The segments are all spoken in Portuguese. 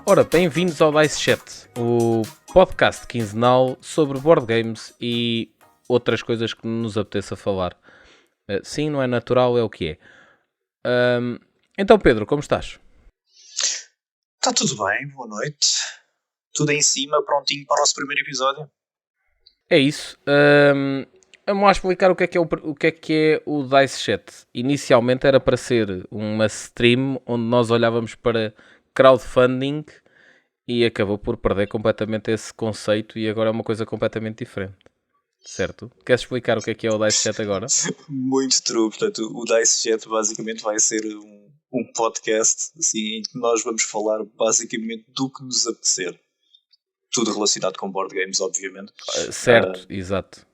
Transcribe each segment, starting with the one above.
Ora, bem-vindos ao Dice Chat, o podcast quinzenal sobre board games e outras coisas que nos apeteça falar. Sim, não é natural, é o que é. Então, Pedro, como estás? Está tudo bem, boa noite. Tudo em cima, prontinho para o nosso primeiro episódio. É isso. Vamos lá explicar o que é o Dice Chat. Inicialmente era para ser uma stream onde nós olhávamos para crowdfunding e acabou por perder completamente esse conceito e agora é uma coisa completamente diferente. Certo? Queres explicar o que é o Dice Chat agora? Muito true. Portanto, o Dice Chat basicamente vai ser um podcast assim, em que nós vamos falar basicamente do que nos apetecer. Tudo relacionado com board games, obviamente. Certo, exato.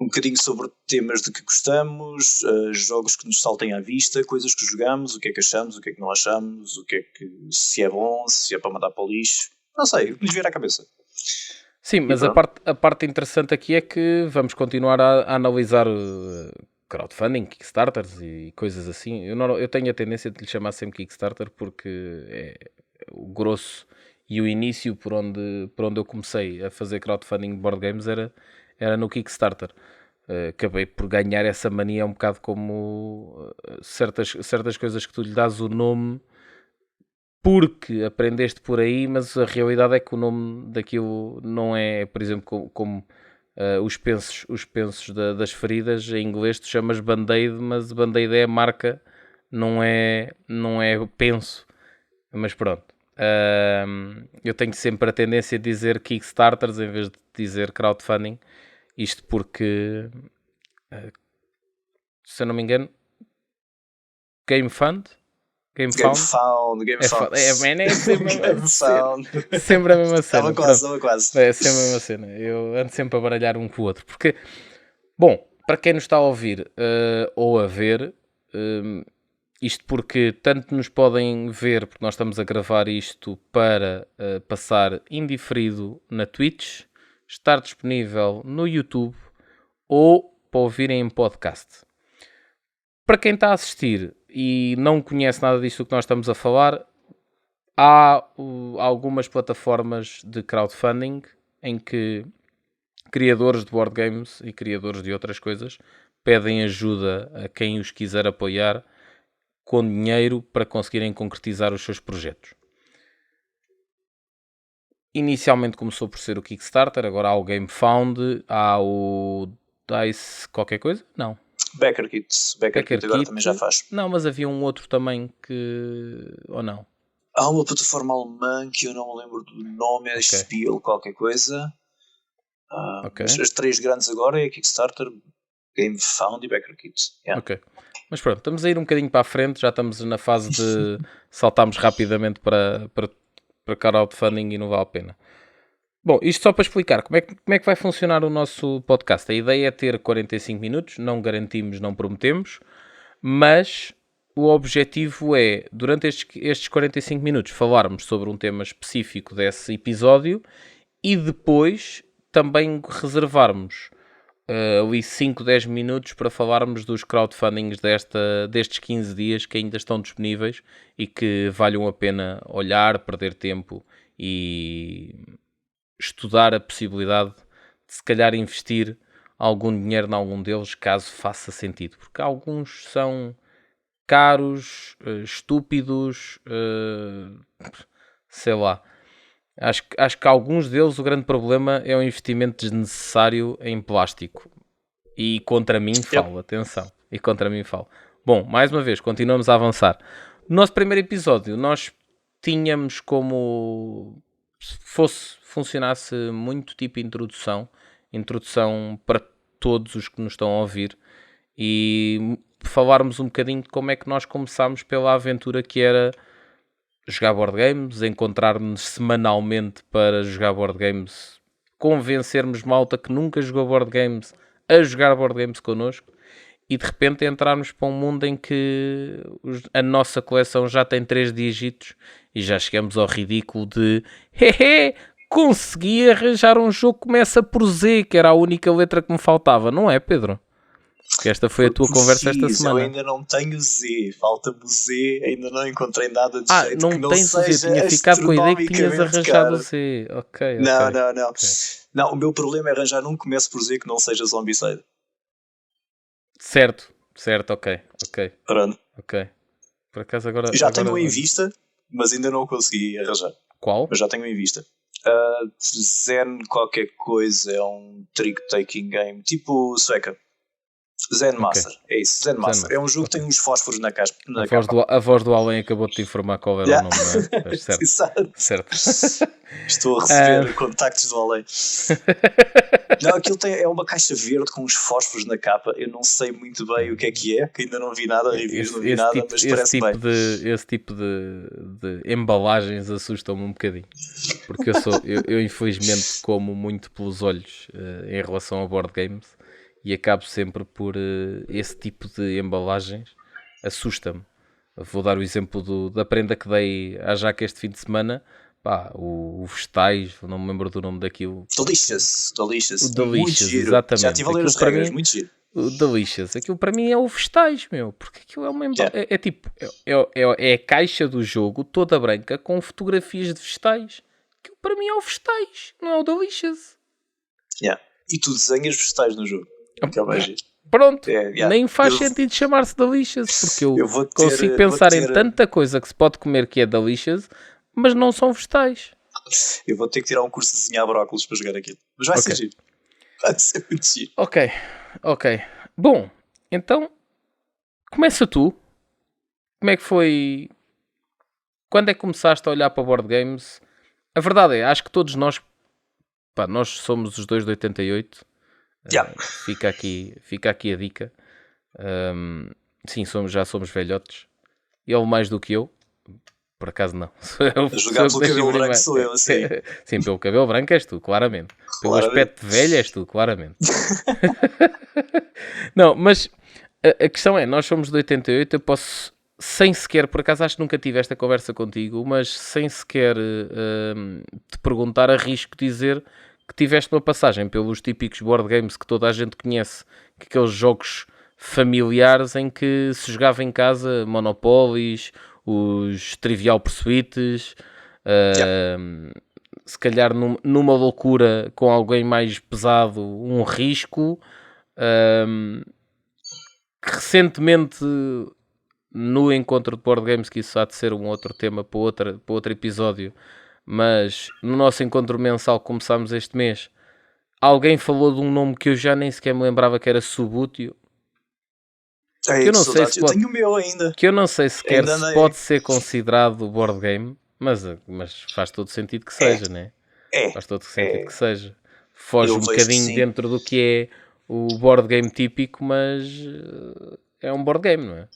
Um bocadinho sobre temas de que gostamos, jogos que nos saltem à vista, coisas que jogamos, o que é que achamos, o que é que não achamos, o que é que, se é bom, se é para mandar para o lixo. Não sei, o que nos vier à cabeça. Sim, mas a parte interessante aqui é que vamos continuar a analisar crowdfunding, Kickstarters e coisas assim. Eu tenho a tendência de lhe chamar sempre Kickstarter porque é o grosso e o início por onde eu comecei a fazer crowdfunding de board games era no Kickstarter. Acabei por ganhar essa mania um bocado como certas coisas que tu lhe dás o nome porque aprendeste por aí, mas a realidade é que o nome daquilo não é, por exemplo, como os pensos das feridas, em inglês tu chamas Band-Aid, mas Band-Aid é a marca, não é penso, mas pronto. Eu tenho sempre a tendência de dizer Kickstarters em vez de dizer crowdfunding, isto porque, se eu não me engano, GameFound. Game Found. Sempre a mesma cena. Estava quase. É sempre a mesma cena. Eu ando sempre a baralhar um com o outro. Porque, bom, para quem nos está a ouvir ou a ver, isto porque tanto nos podem ver, porque nós estamos a gravar isto para passar indiferido na Twitch, estar disponível no YouTube ou para ouvirem em podcast. Para quem está a assistir e não conhece nada disto que nós estamos a falar, há algumas plataformas de crowdfunding em que criadores de board games e criadores de outras coisas pedem ajuda a quem os quiser apoiar com dinheiro para conseguirem concretizar os seus projetos. Inicialmente começou por ser o Kickstarter, agora há o GameFound, há o Dice qualquer coisa? Não. Backer Kit agora também já faz. Não, mas havia um outro também que... ou não? Há uma plataforma alemã que eu não me lembro do nome, é Spiel qualquer coisa. Mas as três grandes agora é Kickstarter, GameFound e Backer Kit. Yeah. Ok. Mas pronto, estamos a ir um bocadinho para a frente, já estamos na fase de saltarmos rapidamente para crowdfunding e não vale a pena. Bom, isto só para explicar como é que vai funcionar o nosso podcast. A ideia é ter 45 minutos, não garantimos, não prometemos, mas o objetivo é, durante estes 45 minutos, falarmos sobre um tema específico desse episódio e depois também reservarmos ali 5, 10 minutos para falarmos dos crowdfundings destes 15 dias que ainda estão disponíveis e que valham a pena olhar, perder tempo e estudar a possibilidade de se calhar investir algum dinheiro em algum deles, caso faça sentido. Porque alguns são caros, estúpidos, sei lá. Acho que alguns deles o grande problema é o investimento desnecessário em plástico. E contra mim falo, atenção. E contra mim falo. Bom, mais uma vez, continuamos a avançar. No nosso primeiro episódio, nós tínhamos como... se funcionasse muito tipo introdução para todos os que nos estão a ouvir e falarmos um bocadinho de como é que nós começámos pela aventura que era jogar board games, encontrar-nos semanalmente para jogar board games, convencermos malta que nunca jogou board games a jogar board games connosco e de repente entrarmos para um mundo em que a nossa coleção já tem 3 dígitos e já chegamos ao ridículo de consegui arranjar um jogo que começa por Z, que era a única letra que me faltava, não é, Pedro? Que esta foi a tua conversa esta semana. Eu ainda não tenho Z, falta-me o Z, ainda não encontrei nada de jeito não que não tens o Z, tinha ficado com a ideia que tinhas arranjado o Z. Ok. Não. Não, o meu problema é arranjar um que comece por Z que não seja Zombicide. Certo, ok. Pronto. Ok. Por acaso agora... Já tenho em vista, mas ainda não consegui arranjar. Qual? Mas já tenho em vista. Zen qualquer coisa, é um trick-taking game, tipo Sueca. Zen Master, é isso, Zen Master. É um jogo que tem uns fósforos na capa. A voz do além acabou de te informar qual era o nome, não é? Certo. Estou a receber contactos do além. Não, aquilo é uma caixa verde com uns fósforos na capa. Eu não sei muito bem o que é, que ainda não vi nada, reviews, não vi nada, mas parece bem. Esse tipo de embalagens assustam-me um bocadinho. Porque eu infelizmente como muito pelos olhos em relação a board games. E acabo sempre por esse tipo de embalagens assusta-me. Vou dar o exemplo da prenda que dei à Jaca este fim de semana. Pá, o Vegetais, não me lembro do nome daquilo. Delicious. O Delicious, exatamente. Já estive a ler as regras, muito giro. O Delicious, aquilo para mim é o Vegetais, meu. Porque aquilo é uma embalagem. É tipo, é a caixa do jogo toda branca com fotografias de vegetais. Aquilo para mim é o Vegetais, não é o Delicious. E tu desenhas vegetais no jogo. Que é o mais giro. Pronto, nem faz sentido chamar-se Delicious, porque eu consigo pensar em tanta coisa que se pode comer que é Delicious, mas não são vegetais. Eu vou ter que tirar um curso de desenhar brócolis para jogar aquilo. Mas vai ser giro. Vai ser muito giro. Ok. Bom, então, começa tu. Como é que foi... Quando é que começaste a olhar para board games? A verdade é, acho que todos nós... Pá, nós somos os dois de 88... Fica aqui a dica. Sim, já somos velhotes. Ele mais do que eu. Por acaso não. A jogar pelo cabelo branco sou eu, assim. Sim, pelo cabelo branco és tu, claramente. Pelo aspecto de velho és tu, claramente. Não, mas a questão é, nós somos de 88, eu posso, sem sequer, por acaso acho que nunca tive esta conversa contigo, mas sem sequer te perguntar, arrisco dizer que tiveste uma passagem pelos típicos board games que toda a gente conhece, que aqueles jogos familiares em que se jogava em casa, Monopolies, os Trivial Pursuits, se calhar numa loucura com alguém mais pesado, um Risco, que recentemente no encontro de board games, que isso há de ser um outro tema para outro episódio, mas no nosso encontro mensal que começámos este mês, alguém falou de um nome que eu já nem sequer me lembrava, que era Subútil. Que eu não sei se pode, tenho o meu ainda. Que eu não sei sequer se pode ser considerado board game, mas faz todo sentido que seja, né? Faz todo sentido que seja. Foge um bocadinho dentro do que é o board game típico, mas é um board game, não é?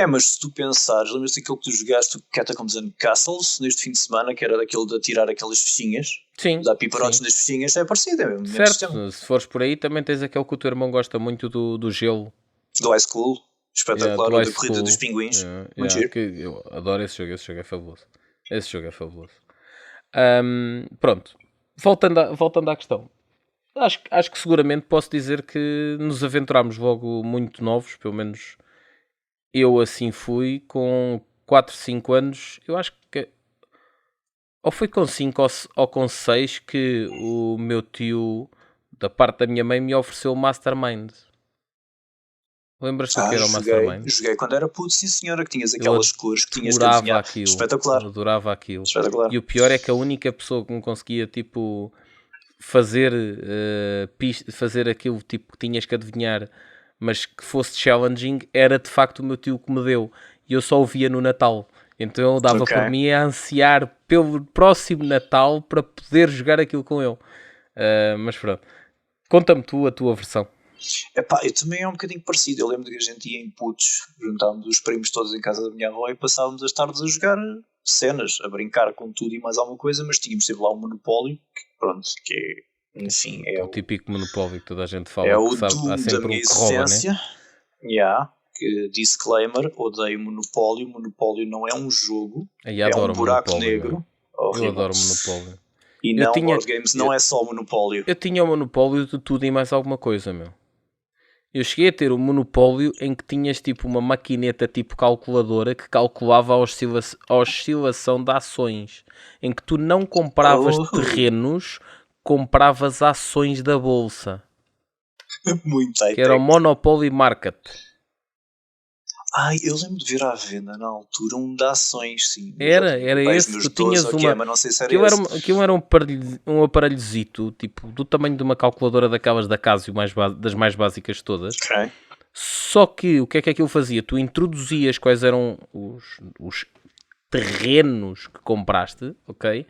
Mas se tu pensares, lembras-te daquilo que tu jogaste, o Catacombs and Castles, neste fim de semana, que era daquele de atirar aquelas fichinhas, dar piparotes nas fichinhas, é parecido, é mesmo. Certo, se fores por aí, também tens aquele que o teu irmão gosta muito do gelo. Do High School, espetacular, da corrida dos pinguins. Muito giro. Eu adoro esse jogo é fabuloso. Pronto, voltando à questão. Acho que seguramente posso dizer que nos aventurámos logo muito novos, pelo menos eu assim fui, com 4, 5 anos. Eu acho que ou foi com 5 ou com 6 que o meu tio, da parte da minha mãe, me ofereceu o Mastermind. Lembras-te do que era o Mastermind? Joguei quando era puto, sim senhora, que tinhas aquelas cores que tinhas que adivinhar. Espetacular. Adorava aquilo. Espetacular. E o pior é que a única pessoa que me conseguia, tipo, fazer aquilo tipo, que tinhas que adivinhar, mas que fosse challenging, era de facto o meu tio que me deu. E eu só o via no Natal. Então eu dava por mim a ansiar pelo próximo Natal para poder jogar aquilo com ele. Mas pronto. Conta-me tu a tua versão. Eu também é um bocadinho parecido. Eu lembro que a gente ia em putos, juntávamos os primos todos em casa da minha avó e passávamos as tardes a jogar cenas, a brincar com tudo e mais alguma coisa, mas tínhamos sempre lá um Monopólio, que é, enfim, é o típico Monopólio que toda a gente fala. É que o sabe, há sempre da minha que rouba, existência. né? Que disclaimer, odeio Monopólio. Monopólio não é um jogo, Aí é um adoro buraco Monopólio, negro. meu. Eu Horrível. adoro Monopólio. E Eu não, tinha- board games não é só Monopólio. Eu tinha o Monopólio de tudo e mais alguma coisa, meu. Eu cheguei a ter o monopólio em que tinhas tipo uma maquineta tipo calculadora que calculava a oscilação de ações. Em que tu não compravas terrenos, compravas ações da bolsa. Muito Que era o high-tech. Monopoly Market. Ai, eu lembro de ver à venda na altura um de ações, sim. Era esse. Tu tinhas uma... mas não sei se era Aquilo esse. era um aparelhozito, tipo, do tamanho de uma calculadora daquelas da Casio, das mais básicas de todas. Ok. Só que, o que é que aquilo fazia? Tu introduzias quais eram os terrenos que compraste, ok?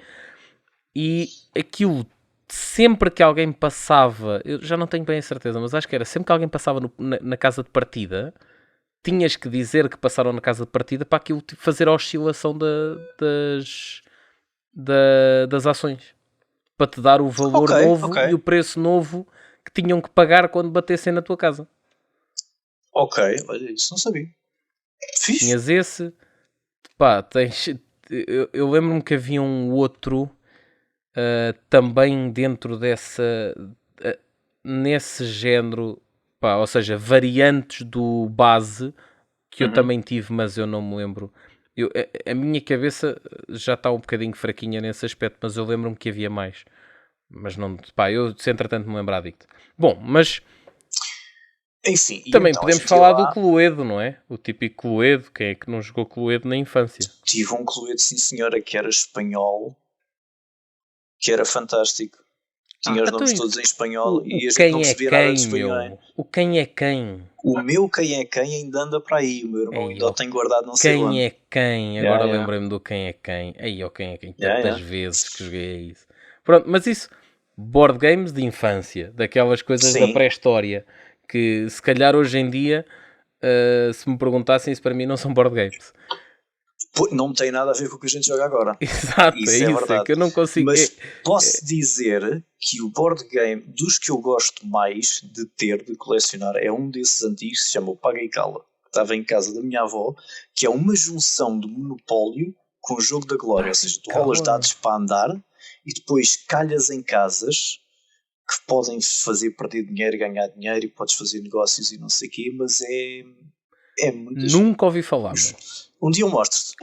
E aquilo, sempre que alguém passava, eu já não tenho bem a certeza, mas acho que era, sempre que alguém passava na casa de partida, tinhas que dizer que passaram na casa de partida para aquilo fazer a oscilação das ações. Para te dar o valor novo e o preço novo que tinham que pagar quando batessem na tua casa. Ok, olha, isso não sabia. Fixe. Tinhas esse. Pá, eu lembro-me que havia um outro também dentro nesse género, pá, ou seja, variantes do base que eu também tive, mas eu não me lembro. A minha cabeça já está um bocadinho fraquinha nesse aspecto, mas eu lembro-me que havia mais. Mas não, pá, eu se entretanto me lembrar digo-te. Bom, mas enfim, também então, podemos falar do Cluedo, não é? O típico Cluedo. Quem é que não jogou Cluedo na infância? Tive um Cluedo, sim senhora, que era espanhol, que era fantástico. Tinha os nomes todos em espanhol e a gente não percebia nada de espanhol. O quem é quem? O meu quem é quem ainda anda para aí. O meu irmão ainda o tem guardado não sei onde. Quem é quem? Agora lembrei-me do quem é quem. Aí, quem é quem? Tantas vezes que joguei isso. Pronto, mas isso, board games de infância, daquelas coisas da pré-história, que se calhar hoje em dia, se me perguntassem, isso para mim não são board games. Não tem nada a ver com o que a gente joga agora. Exato, isso é verdade. É que eu não consigo... Mas posso dizer que o board game, dos que eu gosto mais de ter, de colecionar, é um desses antigos que se chama o Paga e Cala, que estava em casa da minha avó, que é uma junção de Monopólio com o Jogo da Glória. Ou seja, tu rolas dados para andar e depois calhas em casas que podem fazer perder dinheiro, ganhar dinheiro, e podes fazer negócios e não sei o quê, mas é muito... Nunca ouvi falar, meu. Um dia eu mostro-te.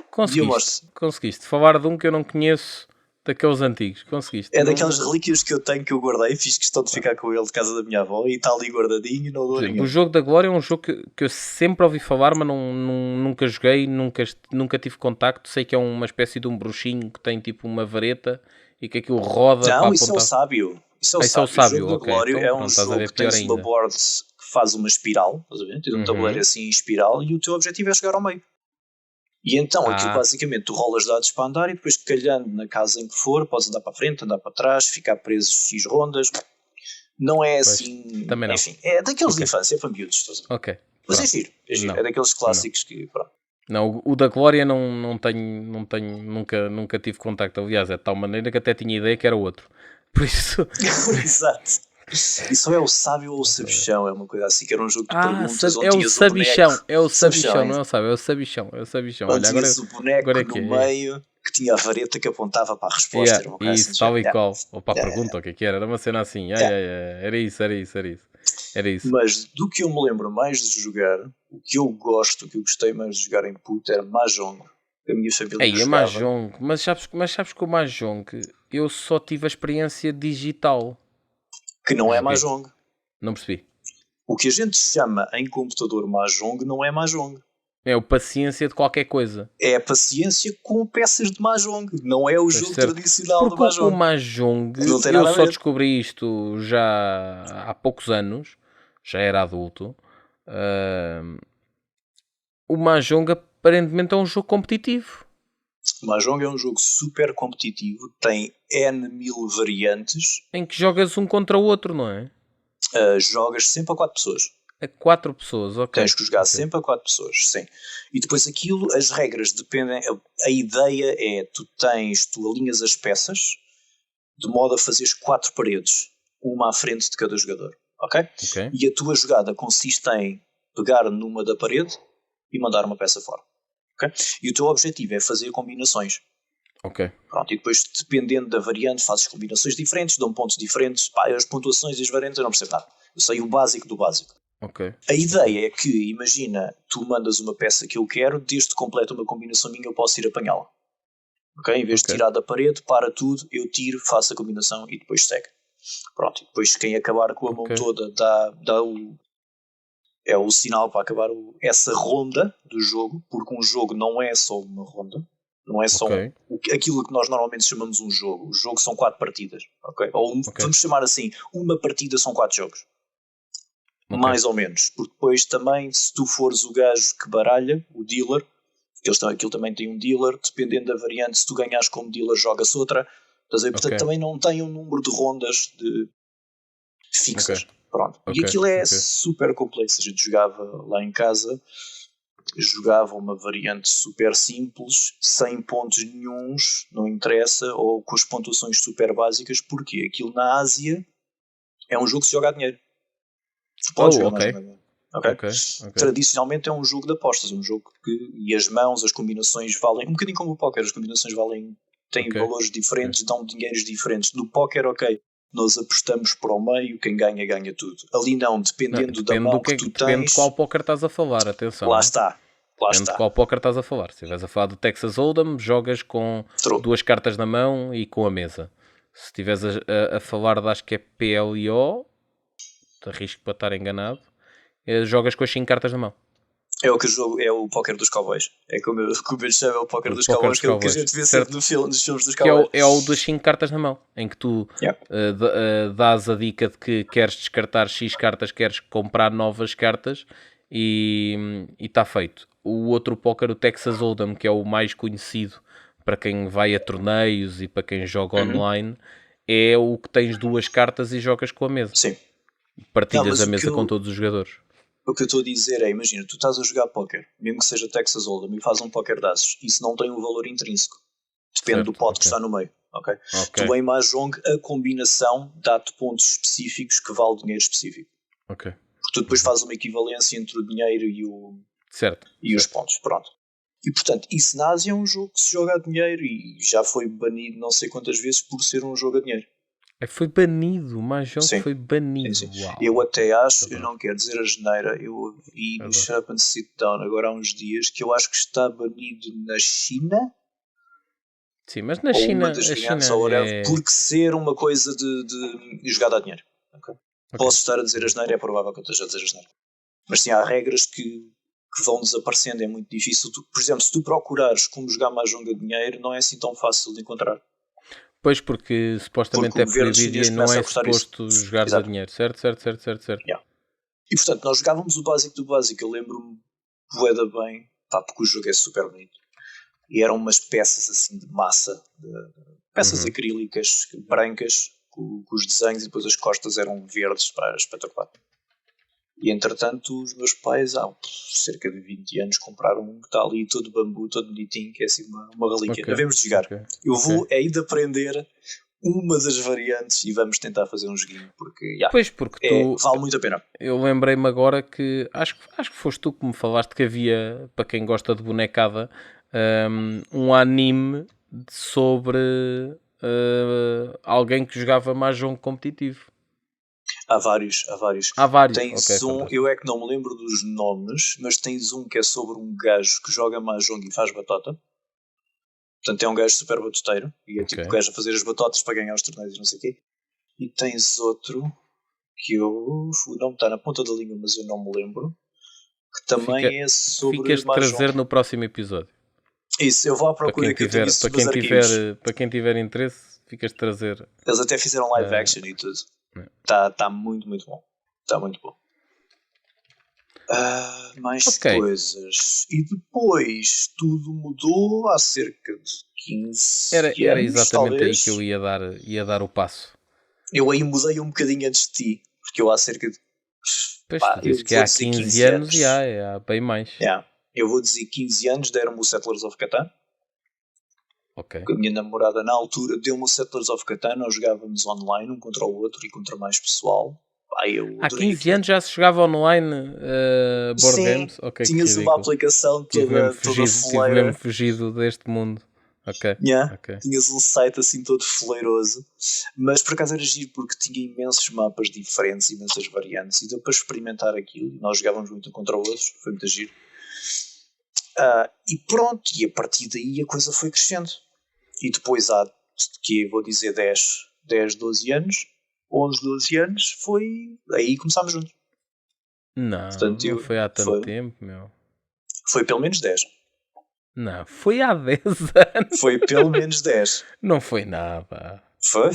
Conseguiste falar de um que eu não conheço, daqueles antigos. Conseguiste. É daquelas relíquias que eu tenho, que eu guardei, fiz questão de ficar com ele de casa da minha avó e está ali guardadinho, não dou ninguém. O Jogo da Glória é um jogo que eu sempre ouvi falar, mas nunca joguei, nunca tive contacto. Sei que é uma espécie de um bruxinho que tem tipo uma vareta e que aquilo roda para apontar. Não, isso é o sábio. Isso é o sábio. O Jogo da Glória então, é um jogo que tens uma board que faz uma espiral, estás a ver? Tens um tabuleiro assim em espiral e o teu objetivo é chegar ao meio. E então aquilo basicamente tu rolas dados para andar e depois calhando na casa em que for, podes andar para a frente, andar para trás, ficar preso X rondas. Não é assim. Também não. Enfim, é daqueles de infância, é para miúdos. Ok. Mas é giro. É daqueles clássicos que. Pronto. Não, o da Glória não tenho, nunca tive contacto. Aliás, é de tal maneira que até tinha ideia que era outro. Por isso. Exato. Isso é o sábio ou o sabichão, é uma coisa assim, que era um jogo de perguntas onde é tinhas o sabichão, boneco. É o sabichão, não é o sábio, é o sabichão. Onde olha, tinhas o boneco no meio, que tinha a vareta que apontava para a resposta. Era uma coisa isso, assim, tal e qual. Ou para a pergunta, o que é que era? Era uma cena assim. Era isso. Mas do que eu me lembro mais de jogar, o que eu gostei mais de jogar em puto era Mahjong. A minha família jogava. Mahjong, mas sabes que o Mahjong, eu só tive a experiência digital. Que não é Mahjong. Não percebi. O que a gente chama em computador Mahjong não é Mahjong. É o paciência de qualquer coisa. É a paciência com peças de Mahjong. Não é o jogo tradicional do Mahjong. Porque o Mahjong, eu só descobri isto já há poucos anos. Já era adulto. O Mahjong aparentemente é um jogo competitivo. O Mahjong é um jogo super competitivo, tem N mil variantes. Em que jogas um contra o outro, não é? Jogas sempre a 4 pessoas. A 4 pessoas, ok. Tens que jogar sempre a 4 pessoas, sim. E depois aquilo, as regras dependem... A ideia é, tu alinhas as peças de modo a fazeres 4 paredes, uma à frente de cada jogador, ok? E a tua jogada consiste em pegar numa da parede e mandar uma peça fora. Okay? E o teu objetivo é fazer combinações. Ok. Pronto, e depois, dependendo da variante, fazes combinações diferentes, dão pontos diferentes. Pá, as pontuações e as variantes eu não percebo nada. Eu sei o básico do básico. Ok. A ideia é que, imagina, tu mandas uma peça que eu quero, desde que completa uma combinação minha eu posso ir apanhá-la. Ok? Em vez de tirar da parede, para tudo, eu tiro, faço a combinação e depois segue. Pronto, e depois quem acabar com a mão toda dá o sinal para acabar essa ronda do jogo, porque um jogo não é só uma ronda, não é só aquilo que nós normalmente chamamos um jogo. O jogo são 4 partidas, ok? Ou vamos chamar assim, uma partida são 4 jogos. Mais ou menos, porque depois também, se tu fores o gajo que baralha, o dealer, que aquilo também tem um dealer, dependendo da variante, se tu ganhas como dealer, joga-se outra. Portanto, também não tem um número de rondas fixas. Pronto. E aquilo é super complexo. A gente jogava lá em casa, jogava uma variante super simples, sem pontos nenhuns, não interessa, ou com as pontuações super básicas, porque aquilo na Ásia é um jogo que se joga a dinheiro. Podes jogar mais dinheiro. Okay? Tradicionalmente é um jogo de apostas, um jogo e as mãos, as combinações valem, um bocadinho como o póquer, as combinações têm valores diferentes, dão dinheiros diferentes. No póquer, nós apostamos para o meio, quem ganha, ganha tudo. Ali não, dependendo da mão que tu tens... Depende de qual póquer estás a falar, atenção. Lá está. Depende de qual póquer estás a falar. Se estiveres a falar do Texas Hold'em, jogas com 2 cartas na mão e com a mesa. Se estiveres a falar de, acho que é PLO, te arrisco para estar enganado, jogas com as 5 cartas na mão. É o que jogo, é o póquer dos cowboys. É como eu chamo, é o póquer dos cowboys, que é o que a gente vê sempre nos filmes dos cowboys. Que é o das 5 cartas na mão, em que tu dás a dica de que queres descartar X cartas, queres comprar novas cartas e está feito. O outro póquer, o Texas Hold'em, que é o mais conhecido para quem vai a torneios e para quem joga online, é o que tens 2 cartas e jogas com a mesa. Sim. Partilhas a mesa com todos os jogadores. O que eu estou a dizer é, imagina, tu estás a jogar póquer, mesmo que seja Texas Hold'em, e fazes um póquer de aços, isso não tem um valor intrínseco. Depende do pote que está no meio. Okay? Tu em Mahjong, a combinação dá-te pontos específicos que vale dinheiro específico. Porque tu depois fazes uma equivalência entre o dinheiro e os pontos. Pronto. E portanto, isso na Ásia é um jogo que se joga a dinheiro e já foi banido não sei quantas vezes por ser um jogo a dinheiro. Foi banido, o Mahjong foi banido. Sim. Eu até acho, eu não quero dizer a geneira, eu vi no Shut Up and Sit Down agora há uns dias que eu acho que está banido na China. Sim, mas na China, porque ser uma coisa de jogada a dinheiro. Posso estar a dizer a geneira, é provável que eu esteja a dizer a geneira. Mas sim, há regras que vão desaparecendo, é muito difícil. Por exemplo, se tu procurares como jogar Mahjong a dinheiro, não é assim tão fácil de encontrar. Pois, porque supostamente é proibido e não é suposto jogar a dinheiro. Certo. Yeah. E portanto, nós jogávamos o básico do básico. Eu lembro-me bué bem, porque o jogo é super bonito. E eram umas peças assim de massa, peças acrílicas brancas, com os desenhos, e depois as costas eram verdes, era espetacular. E entretanto, os meus pais, há cerca de 20 anos, compraram um que está ali todo bambu, todo bonitinho, que é assim uma relíquia. Devemos de jogar. Eu vou ainda aprender uma das variantes e vamos tentar fazer um joguinho, porque, vale muito a pena. Eu lembrei-me agora que, acho que foste tu que me falaste que havia, para quem gosta de bonecada, um anime sobre alguém que jogava Mahjong competitivo. Há vários. Tens eu é que não me lembro dos nomes, mas tens um que é sobre um gajo que joga Mahjong e faz batota. Portanto, é um gajo super batoteiro. E é tipo o gajo a fazer as batotas para ganhar os torneios e não sei o quê. E tens outro que o nome está na ponta da língua, mas eu não me lembro. Que também é sobre Ficas de trazer no próximo episódio. Isso, eu vou à procura que eu tenho isso nos arquivos. Para quem tiver interesse, ficas de trazer. Eles até fizeram live action e tudo. Está muito, muito bom. Está muito bom. Mais coisas. E depois tudo mudou há cerca de 15 anos. Era exatamente talvez. Aí que eu ia dar o passo. Eu aí mudei um bocadinho antes de ti. Porque eu há cerca de... Pois, tu dizes que há 15 anos e há bem mais. Eu vou dizer 15 anos, deram-me o Settlers of Catan. Okay. A minha namorada na altura deu-me o Settlers of Catan, nós jogávamos online um contra o outro e contra mais pessoal. eu Há adorei 15 aquilo. anos já se jogava online board Sim, games? Ok, que tinhas uma ridículo. aplicação Tive mesmo toda fugido foleira. deste mundo. Ok, Yeah, ok. tinhas um site assim todo foleiroso, mas por acaso era giro porque tinha imensos mapas diferentes, imensas variantes, e deu para experimentar aquilo. Nós jogávamos muito um contra outros, foi muito giro. E pronto, e a partir daí a coisa foi crescendo. E depois há, que vou dizer 10, 12 anos, 11, 12 anos, foi aí que começámos juntos. Não, Portanto, não foi há tanto foi, tempo, meu. foi pelo menos 10. Não, foi há 10 anos. Foi pelo menos 10. Não foi nada. Foi.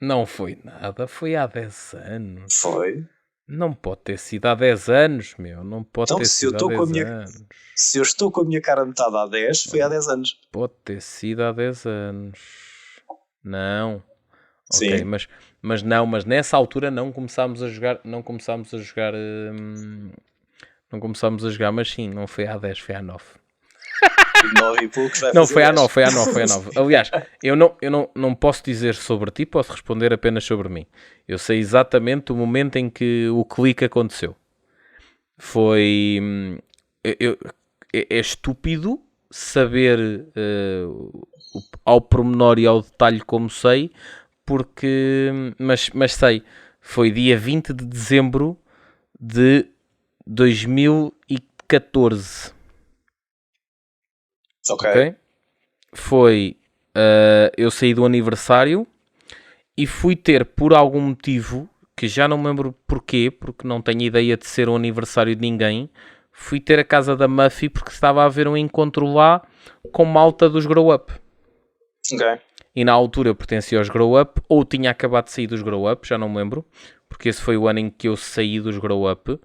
Não foi nada, foi há 10 anos. Foi. Não pode ter sido há 10 anos, meu. Não pode Então, ter sido há 10 anos. se eu estou com a minha cara metade há 10, foi há 10 anos. Pode ter sido há 10 anos. Não. Sim. Ok, mas nessa altura não começámos a jogar, não começámos a jogar, mas sim, não foi há 10, foi há 9. 9 e poucos vai Não, fazer foi há 10. 9, foi há 9. Aliás, eu não posso dizer sobre ti, posso responder apenas sobre mim. Eu sei exatamente o momento em que o clique aconteceu. Foi... é estúpido saber ao pormenor e ao detalhe como sei, porque... Mas sei, foi dia 20 de dezembro de 2014. Ok. Foi, eu saí do aniversário e fui ter, por algum motivo, que já não me lembro porquê, porque não tenho ideia de ser um aniversário de ninguém, fui ter a casa da Muffy porque estava a haver um encontro lá com malta dos Grow Up. Ok. E na altura eu pertencia aos Grow Up, ou tinha acabado de sair dos Grow Up, já não me lembro, porque esse foi o ano em que eu saí dos Grow Up.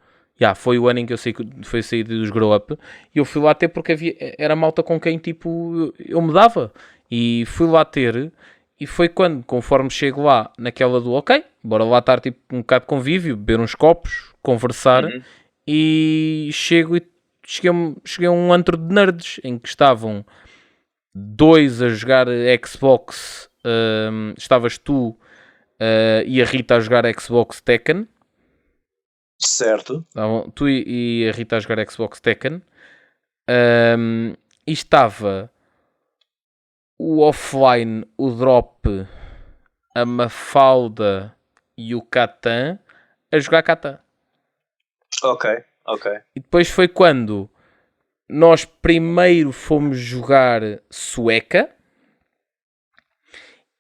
Foi o ano em que eu saí dos Grow Up. E eu fui lá ter porque era malta com quem tipo eu me dava. E fui lá ter. E foi quando, conforme chego lá, naquela do ok, bora lá estar tipo um bocado de convívio, beber uns copos, conversar. Uhum. E cheguei a um antro de nerds em que estavam 2 a jogar Xbox. Estavas tu e a Rita a jogar Xbox Tekken. Certo. Tu e a Rita a jogar Xbox Tekken. E estava o offline, o Drop, a Mafalda e o Catan a jogar Catan. Ok. E depois foi quando nós primeiro fomos jogar Sueca.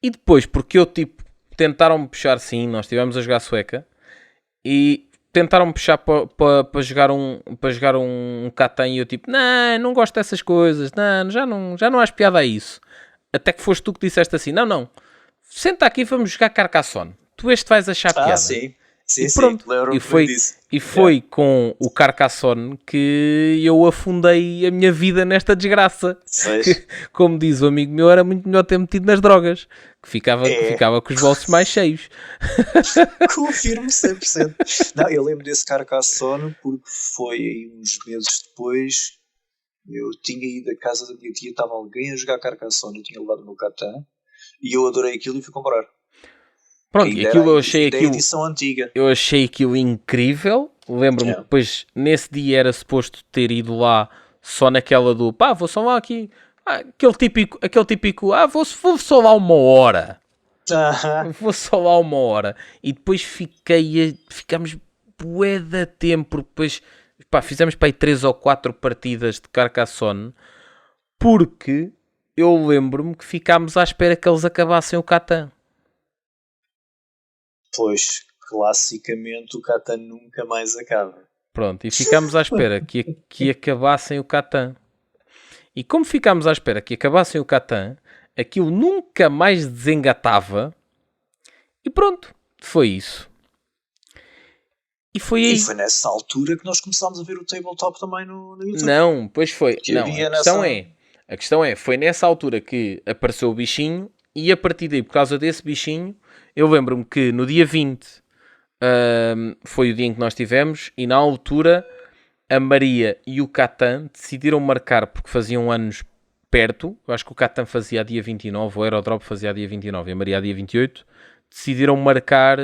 E depois, porque eu tipo, tentaram-me puxar, sim, nós estivemos a jogar Sueca. E tentaram-me puxar para jogar um Catan e eu tipo, não gosto dessas coisas, já não há piada a isso. Até que foste tu que disseste assim, não, senta aqui e vamos jogar Carcassonne. Tu vais achar piada. Sim. E pronto, e foi com o Carcassonne que eu afundei a minha vida nesta desgraça. Que, como diz o amigo meu, era muito melhor ter metido nas drogas, que ficava com os bolsos mais cheios. Confirmo 100%. Não, eu lembro desse Carcassonne porque foi aí uns meses depois. Eu tinha ido à casa da minha tia, estava alguém a jogar Carcassonne, eu tinha levado o meu Catan e eu adorei aquilo e fui comprar. Pronto, e aquilo eu achei a edição antiga. Eu achei aquilo incrível. Lembro-me que depois, nesse dia, era suposto ter ido lá só naquela do vou só lá aqui. Aquele típico, vou só lá uma hora. Vou só lá uma hora. E depois ficámos bué de tempo. Depois, fizemos para aí 3 ou 4 partidas de Carcassonne. Porque eu lembro-me que ficámos à espera que eles acabassem o Catan. Pois, classicamente o Catan nunca mais acaba. Pronto, e ficámos à espera que acabassem o Catan. E como ficámos à espera que acabassem o Catan, aquilo nunca mais desengatava. E pronto, foi isso. E foi aí. E foi nessa altura que nós começámos a ver o tabletop também no YouTube. Não, pois foi. Não, a questão é, foi nessa altura que apareceu o bichinho e a partir daí, por causa desse bichinho, eu lembro-me que no dia 20 foi o dia em que nós tivemos e na altura a Maria e o Catan decidiram marcar porque faziam anos perto. Eu acho que o Catan fazia a dia 29, o Aerodrop fazia a dia 29 e a Maria a dia 28. decidiram marcar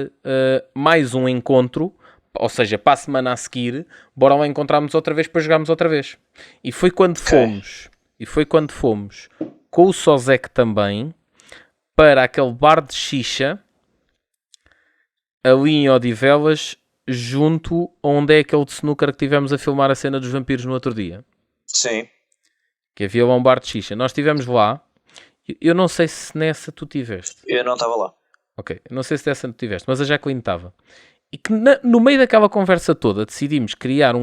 mais um encontro, ou seja, para a semana a seguir, bora lá encontrarmos outra vez para jogarmos outra vez. E foi quando fomos com o Sozek também para aquele bar de xixa ali em Odivelas, junto onde é aquele de snooker que tivemos a filmar a cena dos vampiros no outro dia. Sim. Que havia lá um bar de xixa. Nós estivemos lá. Eu não sei se nessa tu tiveste. Eu não estava lá. Ok, não sei se nessa tu tiveste, mas a Jacqueline estava. E que no meio daquela conversa toda decidimos criar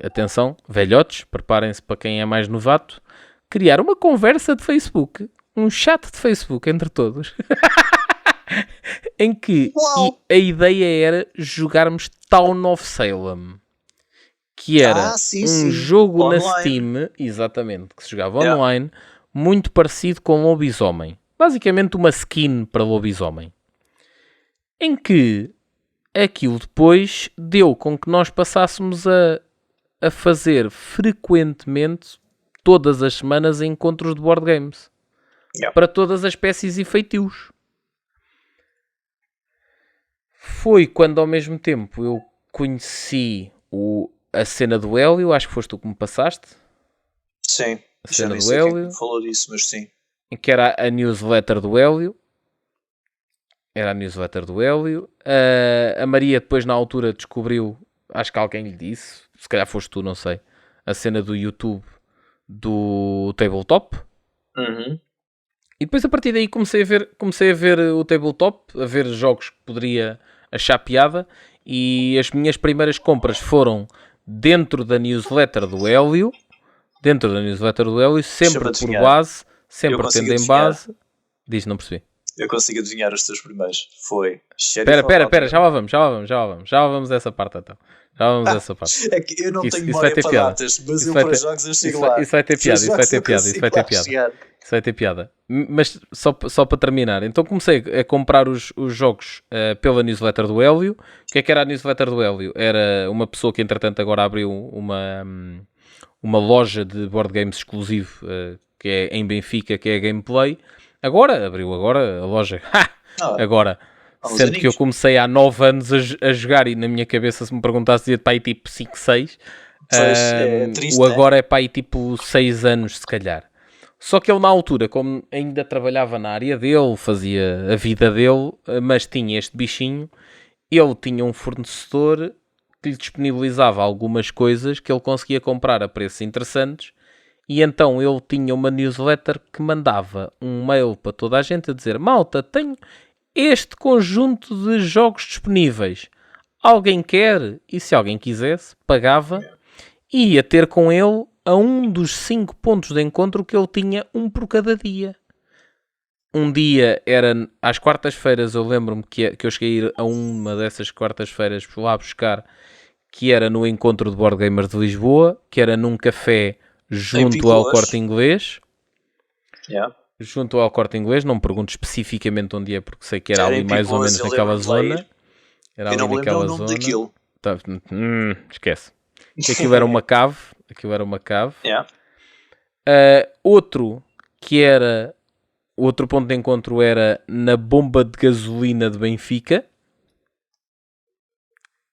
atenção, velhotes, preparem-se para quem é mais novato, criar uma conversa de Facebook, um chat de Facebook entre todos, em que a ideia era jogarmos Town of Salem, que era jogo online. Na Steam, exatamente, que se jogava online, muito parecido com Lobisomem. Basicamente uma skin para Lobisomem. Em que aquilo depois deu com que nós passássemos a fazer frequentemente, todas as semanas, encontros de board games. Para todas as espécies e feitios. Foi quando ao mesmo tempo eu conheci a cena do Hélio, acho que foste tu que me passaste. Sim, a cena do Hélio. Falou disso, mas sim. Que era a newsletter do Hélio. A Maria depois na altura descobriu, acho que alguém lhe disse, se calhar foste tu, não sei, a cena do YouTube do Tabletop. Uhum. E depois a partir daí comecei a ver o Tabletop, a ver jogos que poderia achar piada, e as minhas primeiras compras foram dentro da newsletter do Hélio, sempre por base, sempre tendo em base. Diz, não percebi. Eu consigo adivinhar os teus primeiros. Foi. Espera, já lá vamos a essa parte então. É que eu não tenho memória para datas, mas eu para jogos eu chego lá. Isso vai ter piada. Mas só para terminar, então comecei a comprar os jogos pela newsletter do Hélio. O que é que era a newsletter do Hélio? Era uma pessoa que entretanto agora abriu uma loja de board games exclusivo que é em Benfica, que é a Gameplay. Abriu a loja. Agora. Sendo que eu comecei há 9 anos a jogar e na minha cabeça, se me perguntasse, dizia para aí tipo 5, 6. O agora é para aí tipo 6 anos, se calhar. Só que ele na altura, como ainda trabalhava na área dele, fazia a vida dele, mas tinha este bichinho, ele tinha um fornecedor que lhe disponibilizava algumas coisas que ele conseguia comprar a preços interessantes. E então ele tinha uma newsletter que mandava um mail para toda a gente a dizer: malta, tenho este conjunto de jogos disponíveis. Alguém quer? E se alguém quisesse, pagava e ia ter com ele a um dos 5 pontos de encontro que ele tinha, um por cada dia. Um dia era às quartas-feiras, eu lembro-me que eu cheguei a ir a uma dessas quartas-feiras lá buscar, que era no encontro de Board Gamers de Lisboa, que era num café junto ao Corte Inglês. Junto ao Corte Inglês, não me pergunto especificamente onde é, porque sei que era ali mais ou menos naquela zona. Era ali naquela zona. Esquece. Aquilo era uma cave. Outro ponto de encontro era na bomba de gasolina de Benfica.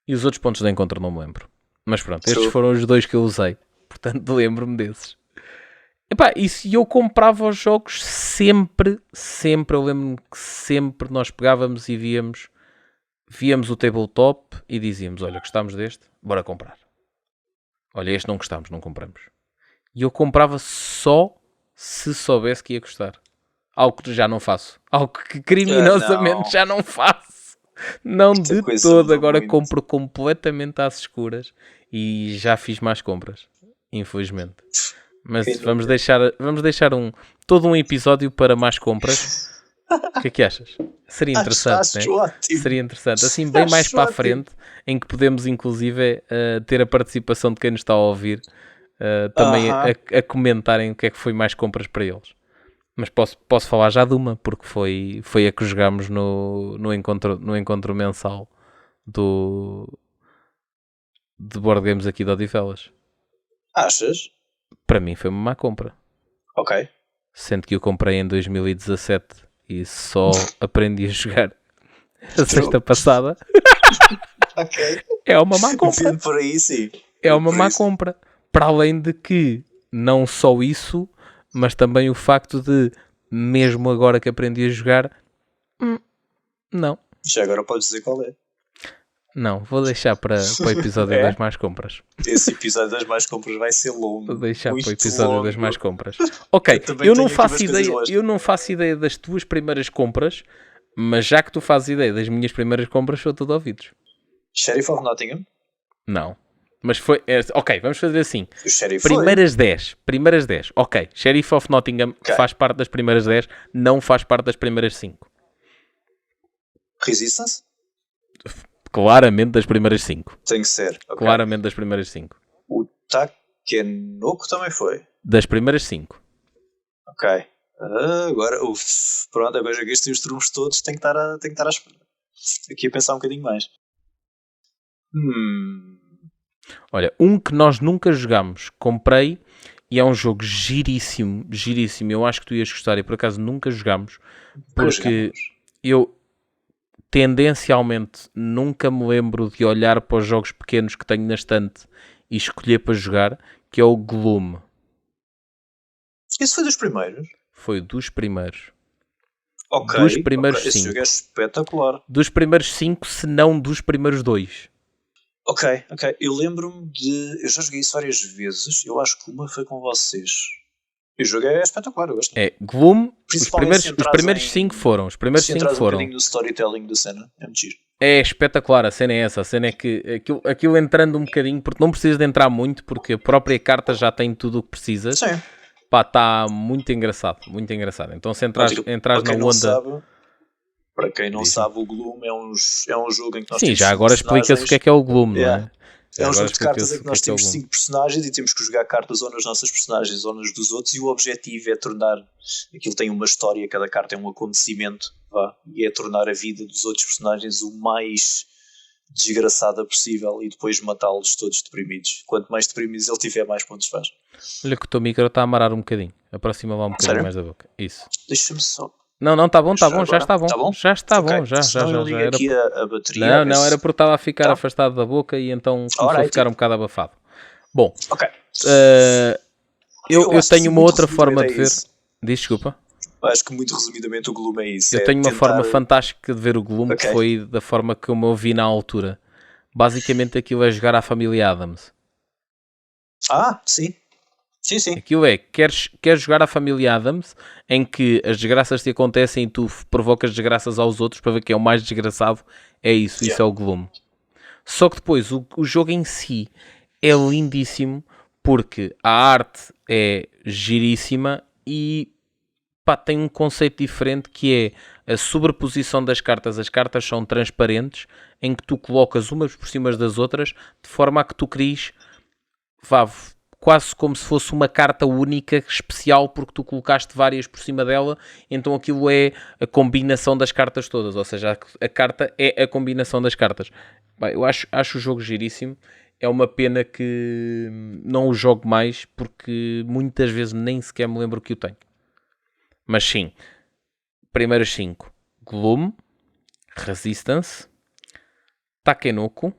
E os outros pontos de encontro não me lembro. Mas pronto, estes foram os 2 que eu usei. Portanto, lembro-me desses. E se eu comprava os jogos sempre, eu lembro-me que sempre nós pegávamos e víamos o tabletop e dizíamos: olha, gostámos deste, bora comprar. Olha, este não gostámos, não compramos. E eu comprava só se soubesse que ia gostar. Algo que já não faço. Algo que criminosamente já não faço. Não de todo. Agora compro completamente às escuras e já fiz mais compras, infelizmente. Mas vamos deixar todo um episódio para mais compras. O que é que achas? Seria interessante, né? Seria interessante. Assim, bem mais para a frente, em que podemos, inclusive, ter a participação de quem nos está a ouvir, também a comentarem o que é que foi mais compras para eles. Mas posso falar já de uma, porque foi a que jogámos no encontro mensal de board games aqui de Odivelas. Achas? Para mim foi uma má compra. Ok. Sendo que eu comprei em 2017 e só aprendi a jogar a sexta passada, Ok. é uma má compra. Vendo por aí, sim. É uma má compra. Para além de que, não só isso, mas também o facto de, mesmo agora que aprendi a jogar, não. Já agora podes dizer qual é. Não, vou deixar para o episódio das más compras. Esse episódio das mais compras vai ser longo. Vou deixar muito para o episódio longo. das más compras. Ok, também eu tenho não aqui faço umas coisas ideia, boas. eu não faço ideia das tuas primeiras compras, mas já que tu fazes ideia das minhas primeiras compras, sou todo ouvidos. Sheriff of Nottingham? Não. Mas foi... ok, vamos fazer assim. O Sheriff Primeiras 10. Ok, Sheriff of Nottingham Ok. faz parte das primeiras 10, não faz parte das primeiras 5. foi. Resistance? Claramente das primeiras 5. Tem que ser. Ok. Claramente das primeiras 5. O Takenoko também foi. Das primeiras 5. Ok. Agora, pronto, agora já gastei os trunfos todos, tenho que estar aqui a pensar um bocadinho mais. Olha, um que nós nunca jogámos, comprei e é um jogo giríssimo, giríssimo. Eu acho que tu ias gostar e por acaso nunca jogámos, porque eu tendencialmente nunca me lembro de olhar para os jogos pequenos que tenho na estante e escolher para jogar, que é o Gloom. Esse foi dos primeiros? Foi dos primeiros. Ok. Dos primeiros Esse 5. jogo é espetacular. Dos primeiros 5, se não dos primeiros 2. Ok. Eu lembro-me de... Eu já joguei isso várias vezes. Eu acho que uma foi com vocês. E o jogo é espetacular, eu gosto. É, Gloom, os Principalmente primeiros 5 foram. Os primeiros Se 5 entrares um foram. bocadinho no storytelling da cena, é muito giro. É espetacular, a cena é essa. A cena é que aquilo entrando um bocadinho, porque não precisas de entrar muito, porque a própria carta já tem tudo o que precisas. Sim. Pá, está muito engraçado, muito engraçado. Então se entras na onda... Para quem não sabe, o Gloom é um jogo em que nós Sim, temos já agora explica-se o que é o Gloom, não é? É um jogo de cartas em que nós temos 5 personagens e temos que jogar cartas ou nas nossas personagens ou nas dos outros, e o objetivo é tornar... Aquilo tem uma história, cada carta é um acontecimento, e é tornar a vida dos outros personagens o mais desgraçada possível e depois matá-los todos deprimidos. Quanto mais deprimidos ele tiver, mais pontos faz. Olha que o teu micro está a amarar um bocadinho. Aproxima lá um bocadinho mais da boca. Isso. Deixa-me só... Não, está bom, já está bom. Tá bom? Já está Okay. bom, já liga aqui a bateria. Não, era porque estava a ficar afastado da boca e então começou a ficar um bocado abafado. Bom, eu tenho uma outra forma de ver. Desculpa. Acho que muito resumidamente o Gloom é isso. Eu tenho uma forma fantástica de ver o Gloom, que foi da forma que eu me ouvi na altura. Basicamente aquilo é jogar à família Adams. Sim. Sim. Aquilo é, queres jogar à família Adams, em que as desgraças te acontecem e tu provocas desgraças aos outros para ver quem é o mais desgraçado, é isso, isso é o Gloom. Só que depois o jogo em si é lindíssimo, porque a arte é giríssima e tem um conceito diferente, que é a sobreposição das cartas. As cartas são transparentes, em que tu colocas umas por cima das outras, de forma a que tu cries quase como se fosse uma carta única, especial, porque tu colocaste várias por cima dela, então aquilo é a combinação das cartas todas, ou seja, a carta é a combinação das cartas. Bem, eu acho o jogo giríssimo, é uma pena que não o jogo mais, porque muitas vezes nem sequer me lembro que o tenho. Mas sim, primeiros 5, Gloom, Resistance, Takenoko,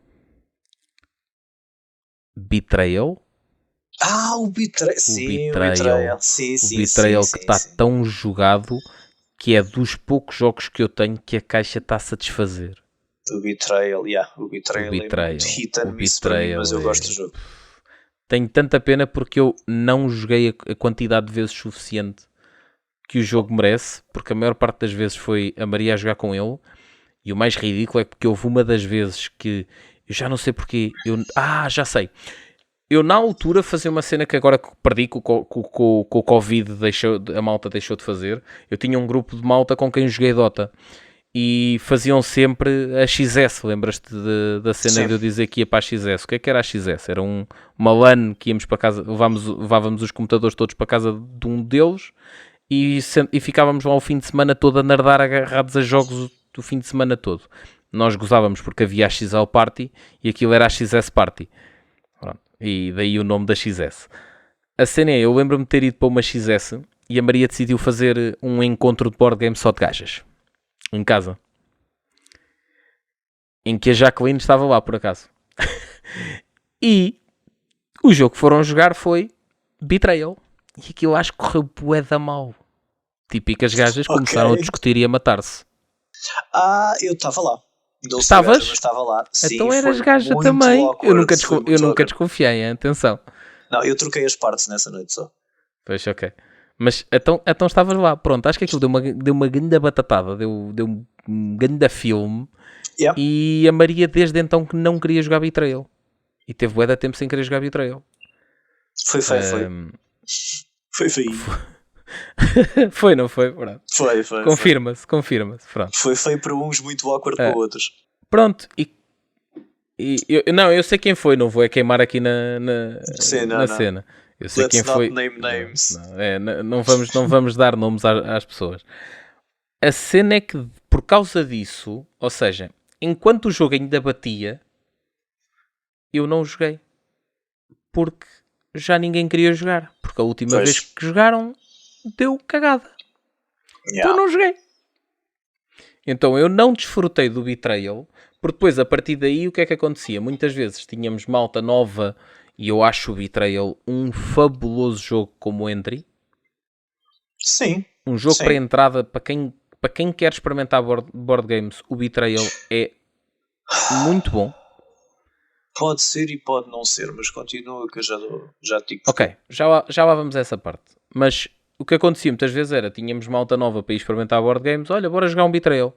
Betrayal. O Betrayal. Sim, o Betrayal. Sim, o Betrayal que está tão jogado, que é dos poucos jogos que eu tenho que a caixa está a satisfazer. O Betrayal é muito hit and miss para mim, mas eu gosto do jogo. Tenho tanta pena porque eu não joguei a quantidade de vezes suficiente que o jogo merece, porque a maior parte das vezes foi a Maria a jogar com ele, e o mais ridículo é porque houve uma das vezes que eu já não sei porquê, já sei. Eu na altura fazia uma cena que agora perdi, com o Covid a malta deixou de fazer. Eu tinha um grupo de malta com quem joguei Dota e faziam sempre a XS. Lembras-te da cena de eu dizer que ia para a XS? O que é que era a XS? Era uma LAN que íamos para casa, levávamos os computadores todos para casa de um deles e ficávamos lá o fim de semana todo a nerdar agarrados a jogos do fim de semana todo. Nós gozávamos porque havia a XL Party e aquilo era a XS Party. Pronto. E daí o nome da XS. A cena é, eu lembro-me de ter ido para uma XS e a Maria decidiu fazer um encontro de board game só de gajas. Em casa. em que a Jacqueline estava lá, por acaso. E o jogo que foram jogar foi Betrayal. E aquilo acho que correu bué da mal. Típicas gajas começaram a discutir e a matar-se. Eu estava lá. Não Estavas? Gaja, mas estava lá. Sim, então eras gaja também. Awkward, eu nunca desconfiei, hein? Atenção. Não, eu troquei as partes nessa noite só. Pois, ok. Mas então estavas lá. Pronto, acho que aquilo deu uma grande batatada. Deu um grande filme. Yeah. E a Maria desde então que não queria jogar Betrayal. E teve bué de tempo sem querer jogar Betrayal. Foi feio, foi feio. Foi, não foi? Pronto. Foi. Confirma-se. Pronto. Foi feio para uns, muito awkward para outros. Pronto. Eu sei quem foi, não vou queimar aqui na cena. Eu sei Let's quem foi. Name names. Não vamos dar nomes às pessoas. A cena é que, por causa disso, ou seja, enquanto o jogo ainda batia, eu não joguei. Porque já ninguém queria jogar. Porque a última vez que jogaram, deu cagada. Então eu não joguei. Então eu não desfrutei do Betrayal, porque depois, a partir daí, o que é que acontecia? Muitas vezes tínhamos malta nova, e eu acho o Betrayal um fabuloso jogo como Entry. Sim. Um jogo para entrada, para quem quer experimentar board games, o Betrayal é muito bom. Pode ser e pode não ser, mas continua que eu já te digo. Ok, já lá vamos a essa parte. Mas o que acontecia muitas vezes era, tínhamos malta nova para ir experimentar board games, olha, bora jogar um Betrayal.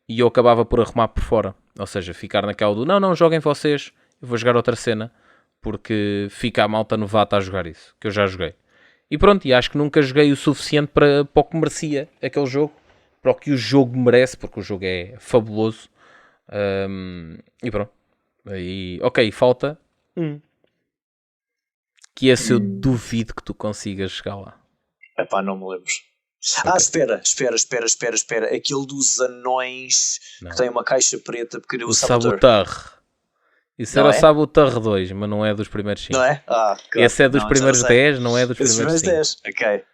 E eu acabava por arrumar por fora. Ou seja, ficar naquela do, não, joguem vocês, eu vou jogar outra cena, porque fica a malta novata a jogar isso, que eu já joguei. E pronto, e acho que nunca joguei o suficiente para o que merecia aquele jogo, para o que o jogo merece, porque o jogo é fabuloso. E pronto. E, ok, falta que esse eu duvido que tu consigas chegar lá. Epá, não me lembro. Okay. Espera. Aquele dos anões que tem uma caixa preta porque o Saboteur. Isso era o Saboteur 2, mas não é dos primeiros 5. Não é? Esse é dos primeiros 10, não é dos primeiros 5. 10, ok.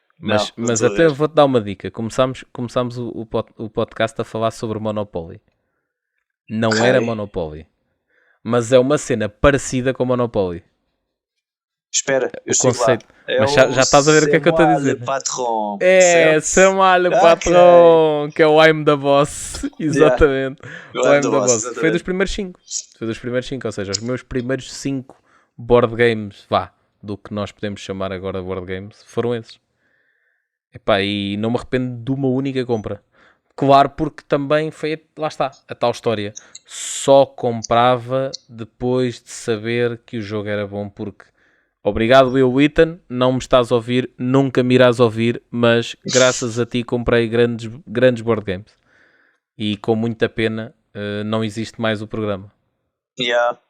Mas até vou-te dar uma dica. Começámos o podcast a falar sobre Monopoly. Não era Monopoly. Mas é uma cena parecida com Monopoly. Espera, o conceito. Mas já estás a ver o que é que eu estou a dizer. Patron. Samuel Patron, que é o I'm the Boss. Exatamente. O I'm the Boss. Exatamente. Foi dos primeiros 5. Ou seja, os meus primeiros 5 board games, do que nós podemos chamar agora de board games, foram esses. E não me arrependo de uma única compra. Claro, porque também foi, lá está, a tal história. Só comprava depois de saber que o jogo era bom, porque obrigado, Will Wheaton, não me estás a ouvir, nunca me irás ouvir, mas graças a ti comprei grandes board games. E com muita pena não existe mais o programa.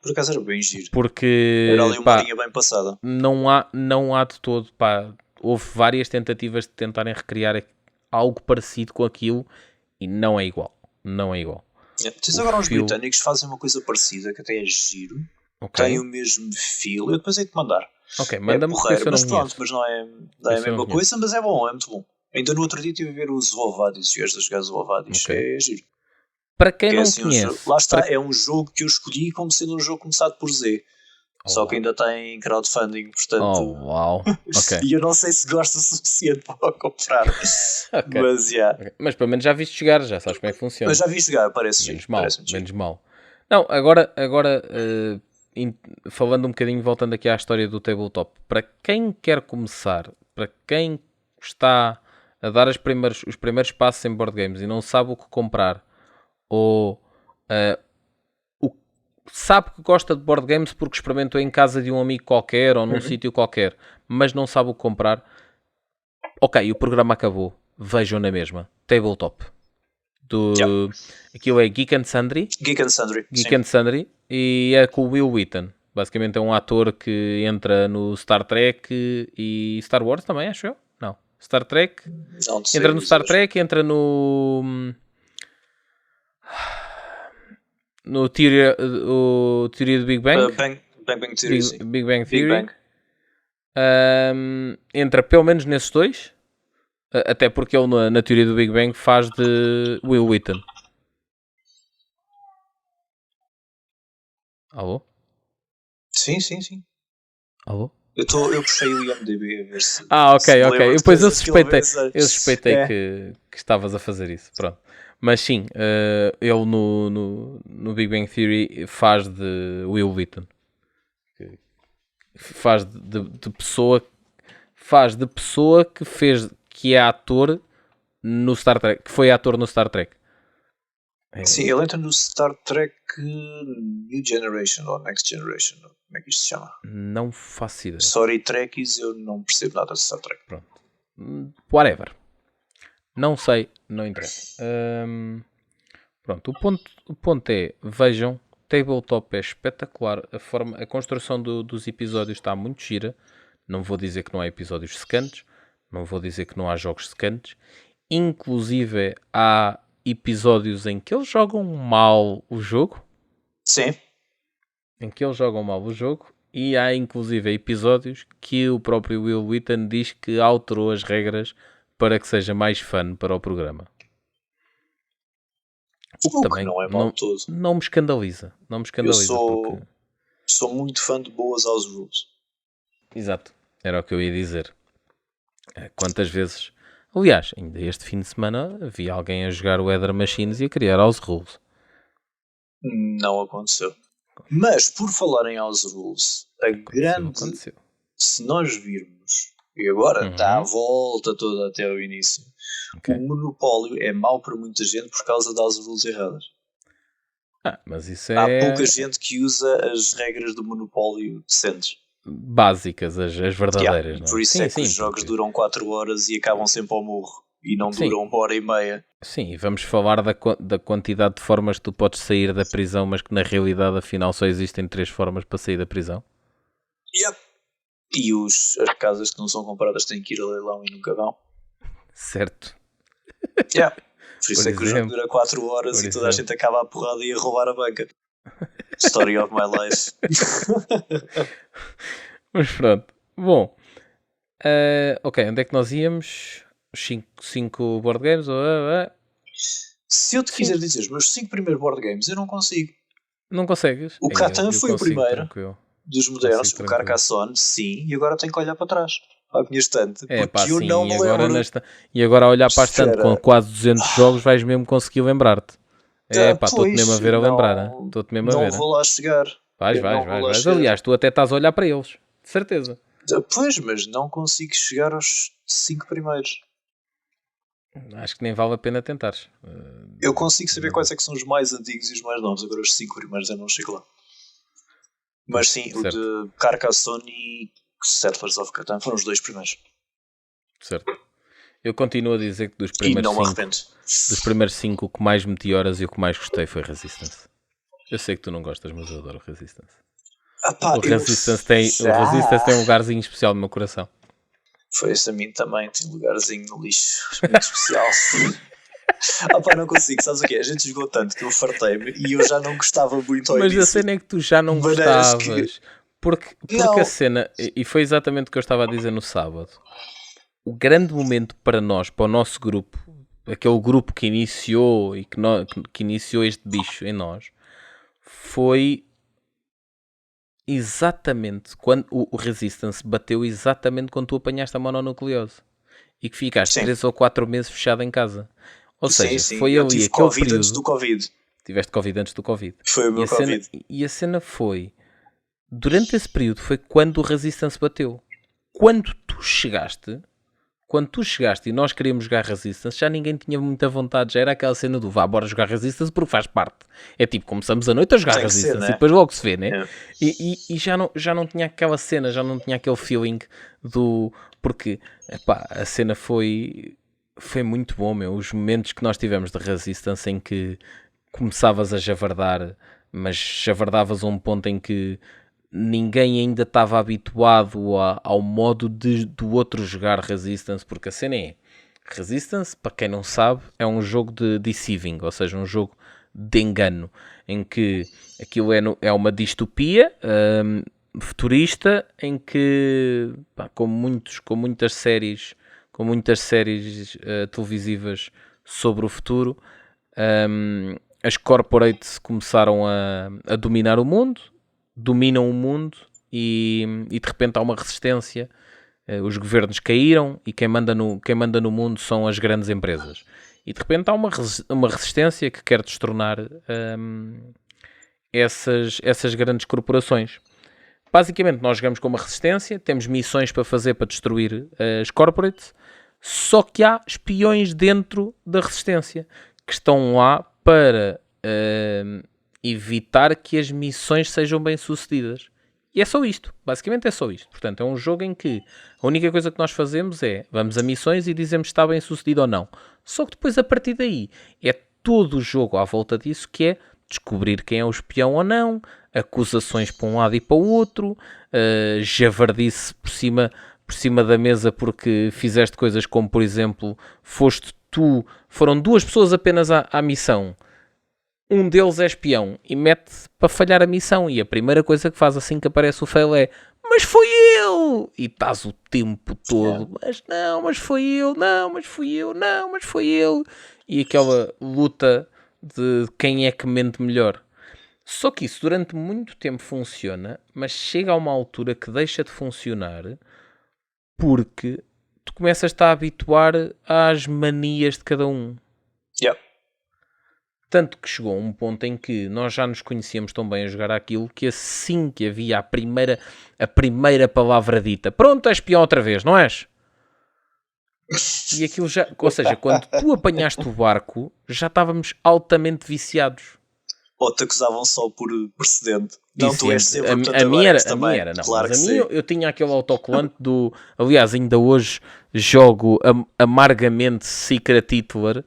Por acaso era bem giro. Porque era ali uma linha bem passada. Não há de todo, houve várias tentativas de tentarem recriar algo parecido com aquilo e não é igual. Tens agora uns britânicos que fazem uma coisa parecida, que até é giro. Tem o mesmo feel, eu depois hei de mandar. Ok, manda-me porreiro, mas pronto, mas não é a mesma coisa, mas é bom, é muito bom. Ainda no outro dia estive a ver o Zvovadis, os gajos a jogar Zvovadis, é giro. Para quem não conhece... lá está, é um jogo que eu escolhi como sendo um jogo começado por Z. Só que ainda tem crowdfunding, portanto... uau, ok. E eu não sei se gosto o suficiente para comprar. Okay. Mas, Mas pelo menos já viste jogar, já sabes como é que funciona. Mas já vi jogar, parece menos mal. Não, agora falando um bocadinho, voltando aqui à história do tabletop, para quem quer começar, para quem está a dar os primeiros passos em board games e não sabe o que comprar, ou sabe que gosta de board games porque experimentou em casa de um amigo qualquer ou num sítio qualquer, mas não sabe o que comprar, ok, o programa acabou, vejam na mesma, tabletop. Aquilo é Geek and Sundry. E é com o Will Wheaton. Basicamente é um ator que entra no Star Trek e Star Wars também, acho eu. Não. Star Trek. Entra no Star Trek, entra no Teoria do Big Bang. Big Bang Theory. Entra pelo menos nesses dois. Até porque ele na teoria do Big Bang faz de Will Wheaton. Alô? Sim. Alô? Eu puxei o IMDb a ver se. Ok. Depois eu suspeitei É. que estavas a fazer isso. Pronto. Mas sim, ele no Big Bang Theory faz de Will Wheaton. Faz de pessoa que é ator no Star Trek, que foi ator no Star Trek. Sim, ele entra no Star Trek New Generation ou Next Generation, como é que isto se chama? Não faço ideia. Sorry, Trekkies, eu não percebo nada de Star Trek. Pronto. Whatever. Não sei, não interessa. Pronto, o ponto é, vejam, Tabletop é espetacular, a construção dos episódios está muito gira. Não vou dizer que não há episódios secantes, não vou dizer que não há jogos secantes. Inclusive há episódios em que eles jogam mal o jogo. Sim. E há inclusive episódios que o próprio Will Wheaton diz que alterou as regras para que seja mais fun para o programa. O que também não é mal todo. Não me escandaliza. Eu sou muito fã de boas house rules. Exato. Era o que eu ia dizer. Quantas vezes... Aliás, ainda este fim de semana havia alguém a jogar o Ether Machines e a criar house rules. Não aconteceu. Mas, por falar em house rules, Aconteceu. se nós virmos, e agora está à volta toda até o início, o monopólio é mau para muita gente por causa das house rules erradas. Mas isso é... Há pouca gente que usa as regras do monopólio decentes. Básicas, as verdadeiras. Não é? Por isso que os jogos duram 4 horas e acabam sempre ao morro. E não duram 1h30. Sim, e vamos falar da quantidade de formas que tu podes sair da prisão, mas que na realidade afinal só existem 3 formas para sair da prisão. E as casas que não são compradas têm que ir a leilão e nunca vão. Certo. Por isso que o jogo dura 4 horas e toda a gente acaba a porrada e a roubar a banca. Story of my life. Mas pronto. Bom. Ok, onde é que nós íamos? 5 board games? Se eu te quiser dizer os meus 5 primeiros board games, eu não consigo. Não consegues? O Catan foi o primeiro dos modernos. O tranquilo. Carcassonne, sim. E agora tenho que olhar para trás. Para a minha estante. Eu não me lembro. E agora a olhar para a estante com quase 200 jogos vais mesmo conseguir lembrar-te. Estou-te mesmo a ver a lembrar. Estou-te mesmo a ver. Não vou lá chegar. Vais. Aliás, tu até estás a olhar para eles. De certeza. Pois, mas não consigo chegar aos 5 primeiros. Acho que nem vale a pena tentares. Eu consigo saber quais é que são os mais antigos e os mais novos. Agora os 5 primeiros eu não chego lá. Mas sim, certo. O de Carcassonne e Settlers of Catan foram os 2 primeiros. Certo. Eu continuo a dizer que dos primeiros 5 o que mais meti horas e o que mais gostei foi Resistance. Eu sei que tu não gostas, mas eu adoro Resistance. O Resistance tem um lugarzinho especial no meu coração. Foi isso a mim também, tem um lugarzinho no lixo muito especial. Não consigo, sabes o quê? A gente jogou tanto que eu fartei-me e eu já não gostava muito ao início. Mas a cena é que tu já não gostavas. Porque a cena, e foi exatamente o que eu estava a dizer no sábado, o grande momento para nós, para o nosso grupo, aquele grupo que iniciou que iniciou este bicho em nós, foi exatamente quando o Resistance bateu exatamente quando tu apanhaste a mononucleose e que ficaste 3 ou 4 meses fechado em casa. Ou seja, foi ali aquele COVID período. Antes do Covid. Tiveste Covid antes do Covid. Foi o meu Covid. E a cena foi, durante esse período, foi quando o Resistance bateu. Quando tu chegaste e nós queríamos jogar Resistance, já ninguém tinha muita vontade, já era aquela cena do bora jogar Resistance porque faz parte. É tipo, começamos a noite a jogar Resistance, né? E depois logo se vê, né? É. E já não tinha aquela cena, já não tinha aquele feeling do... Porque, a cena foi muito bom, meu. Os momentos que nós tivemos de Resistance em que começavas a javardar, mas javardavas a um ponto em que ninguém ainda estava habituado ao modo do outro jogar Resistance, porque a cena é Resistance, para quem não sabe, é um jogo de deceiving, ou seja, um jogo de engano, em que aquilo é uma distopia futurista, em que, com muitas séries televisivas sobre o futuro, as corporates começaram a dominar o mundo. dominam o mundo e de repente há uma resistência. Os governos caíram e quem manda no mundo são as grandes empresas. E de repente há uma resistência que quer destronar essas grandes corporações. Basicamente, nós jogamos com uma resistência, temos missões para fazer para destruir as corporates, só que há espiões dentro da resistência que estão lá para evitar que as missões sejam bem-sucedidas. E é só isto. Basicamente é só isto. Portanto, é um jogo em que a única coisa que nós fazemos é vamos a missões e dizemos se está bem-sucedido ou não. Só que depois, a partir daí, é todo o jogo à volta disso que é descobrir quem é o espião ou não, acusações para um lado e para o outro, javardice por cima da mesa porque fizeste coisas como, por exemplo, foram 2 pessoas apenas à missão, um deles é espião e mete para falhar a missão e a primeira coisa que faz assim que aparece o fail é mas foi eu! E estás o tempo todo, mas foi eu, mas foi eu. E aquela luta de quem é que mente melhor. Só que isso durante muito tempo funciona, mas chega a uma altura que deixa de funcionar porque tu começas-te a habituar às manias de cada um. Yeah. Tanto que chegou a um ponto em que nós já nos conhecíamos tão bem a jogar aquilo que assim que havia a primeira palavra dita, pronto, és espião outra vez, não és? E aquilo já, ou seja, quando tu apanhaste o barco, já estávamos altamente viciados. Ou te acusavam só por precedente. Não, tu és sempre, a minha era, não. Claro, mas a minha eu tinha aquele autocolante do... Aliás, ainda hoje jogo amargamente Secret Hitler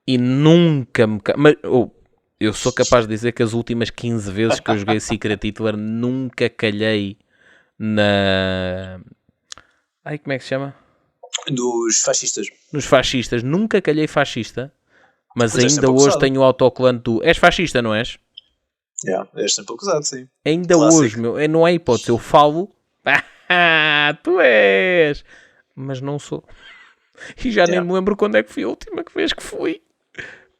e nunca me... eu sou capaz de dizer que as últimas 15 vezes que eu joguei Secret Hitler nunca calhei na... Ai, como é que se chama? Dos fascistas. Nos fascistas. Nunca calhei fascista. Mas Pois ainda hoje tenho o autocolante do... És fascista, não és? És sempre acusado, sim. Ainda clássico. Hoje, meu, não é hipótese. Eu falo... tu és! Mas não sou. E já nem me lembro quando é que fui a última vez que fui.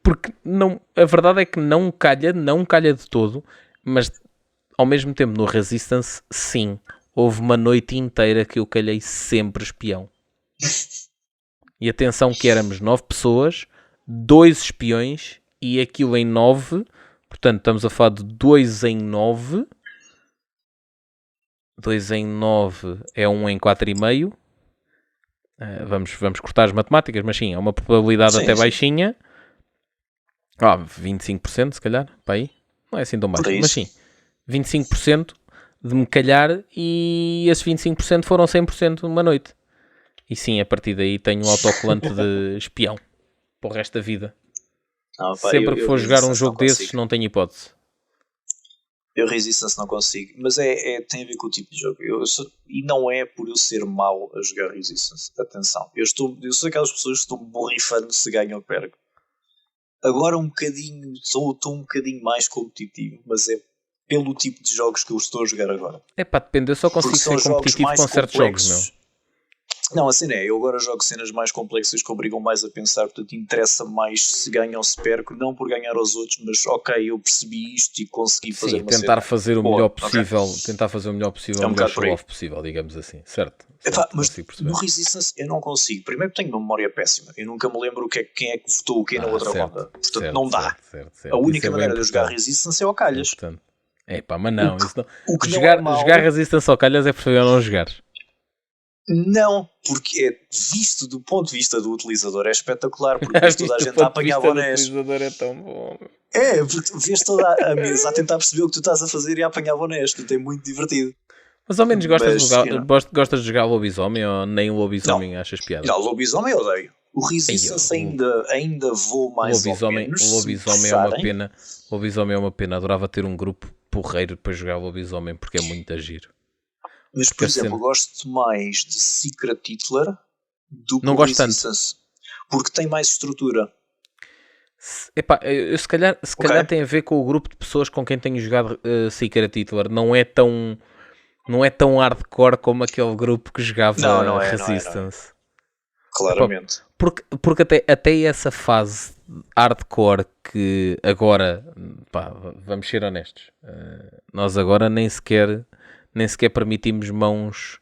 Porque não, a verdade é que não calha de todo. Mas ao mesmo tempo no Resistance, sim. Houve uma noite inteira que eu calhei sempre espião. E atenção que éramos 9 pessoas... 2 espiões e aquilo em 9, portanto estamos a falar de 2 em 9. 2 em 9 é 1 em 4,5. Vamos cortar as matemáticas, mas sim, é uma probabilidade até baixinha. 25% se calhar, para aí. Não é assim tão baixo, mas sim, 25% de me calhar e esses 25% foram 100% numa noite. E sim, a partir daí tenho um autocolante de espião. Para o resto da vida. Sempre que for jogar um jogo desses, não tenho hipótese. Eu Resistance não consigo. Mas tem a ver com o tipo de jogo. E não é por eu ser mau a jogar Resistance. Atenção. Eu sou aquelas pessoas que estão borrifando se ganho ou perco. Agora estou um bocadinho mais competitivo. Mas é pelo tipo de jogos que eu estou a jogar agora. É pá, depende. Eu só consigo ser competitivo com certos jogos, meu. Não, assim é. Eu agora jogo cenas mais complexas que obrigam mais a pensar. Portanto, interessa mais se ganho ou se perco. Não por ganhar aos outros, mas ok, eu percebi isto e consegui fazer uma tentar cena. fazer o melhor possível. Okay. Tentar fazer o melhor possível, o melhor show-off possível, digamos assim. Certo? Mas no Resistance eu não consigo. Primeiro tenho uma memória péssima. Eu nunca me lembro quem é que votou quem na outra ronda. Portanto, não dá. Certo. A única maneira de eu jogar Resistance é ao calhas. Mas não. Jogar Resistance ao calhas é preferível não jogar. Não, porque visto do ponto de vista do utilizador é espetacular, porque vês toda a gente a apanhar bonés. O utilizador é tão bom. Porque vês toda a mesa a tentar perceber o que tu estás a fazer e a apanhar bonés, que é muito divertido. Mas ao menos gostas de jogar lobisomem ou nem o lobisomem achas piada? Não, lobisomem eu odeio. O Resistance ainda vou mais ou menos. O lobisomem é uma pena. O lobisomem é uma pena. Adorava ter um grupo porreiro para jogar lobisomem porque é muito agir. Mas, por exemplo, eu gosto mais de Secret Hitler do que o Resistance. Porque tem mais estrutura. Se calhar tem a ver com o grupo de pessoas com quem tenho jogado Secret Hitler. Não é tão hardcore como aquele grupo que jogava Resistance. Claramente. Porque até essa fase hardcore que agora, pá, vamos ser honestos, nós agora nem sequer permitimos mãos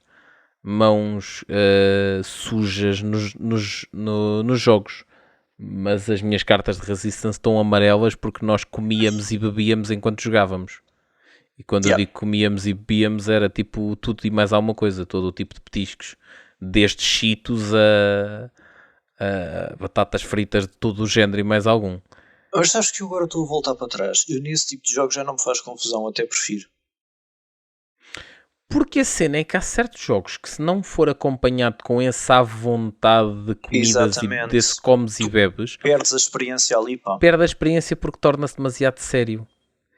sujas nos jogos. Mas as minhas cartas de Resistance estão amarelas porque nós comíamos e bebíamos enquanto jogávamos. E quando eu digo comíamos e bebíamos era tipo tudo e mais alguma coisa, todo o tipo de petiscos, desde cheetos a batatas fritas de todo o género e mais algum. Mas sabes que eu agora estou a voltar para trás. Eu nesse tipo de jogos já não me faz confusão, até prefiro. Porque a cena é que há certos jogos que, se não for acompanhado com essa vontade de comidas e desse comes e bebes, perdes a experiência ali, pá. Perde a experiência porque torna-se demasiado sério.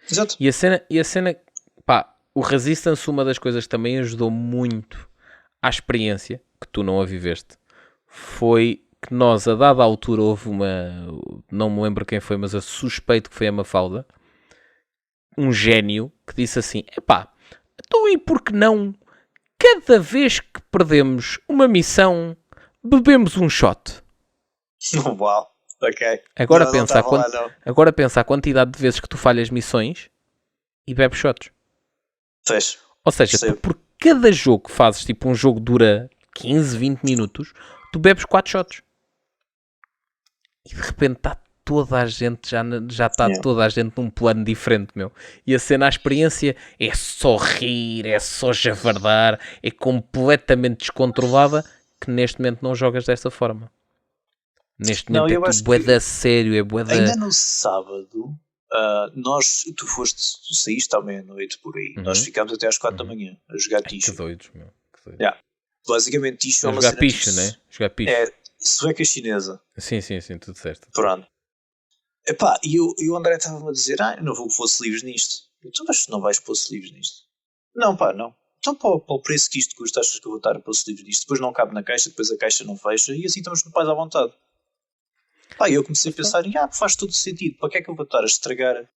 Exato. E a cena, pá, o Resistance, uma das coisas que também ajudou muito à experiência, que tu não a viveste, foi que nós, a dada altura, houve não me lembro quem foi, mas eu suspeito que foi a Mafalda, um gênio, que disse assim, epá, então e por que não, cada vez que perdemos uma missão, bebemos um shot? Uau, ok. Agora pensa a quantidade de vezes que tu falhas missões e bebes shots. Fez. Ou seja, tu, por cada jogo que fazes, tipo um jogo dura 15, 20 minutos, tu bebes 4 shots. E de repente está toda a gente, já está toda a gente num plano diferente, meu. E a cena, a experiência é só rir, é só javardar, é completamente descontrolada, que neste momento não jogas desta forma. Neste momento é tudo bué da sério, é bué da... Ainda no sábado, tu saíste à meia-noite por aí, nós ficámos até às 4 da manhã a jogar Ticho. Que doidos, meu. Basicamente Ticho é uma cena... Jogar picho, né? Jogar picho. É sueca chinesa. Sim, tudo certo. Pronto. Epá, e o André estava-me a dizer, eu não vou pôr-se livres nisto. Tu mas não vais pôr-se livres nisto? Não, pá, não. Então para o preço que isto custa, achas que eu vou estar a pôr-se livres nisto? Depois não cabe na caixa, depois a caixa não fecha e assim estamos no paz à vontade. Pá, eu comecei a pensar, faz todo sentido. Para que é que eu vou estar a estragar,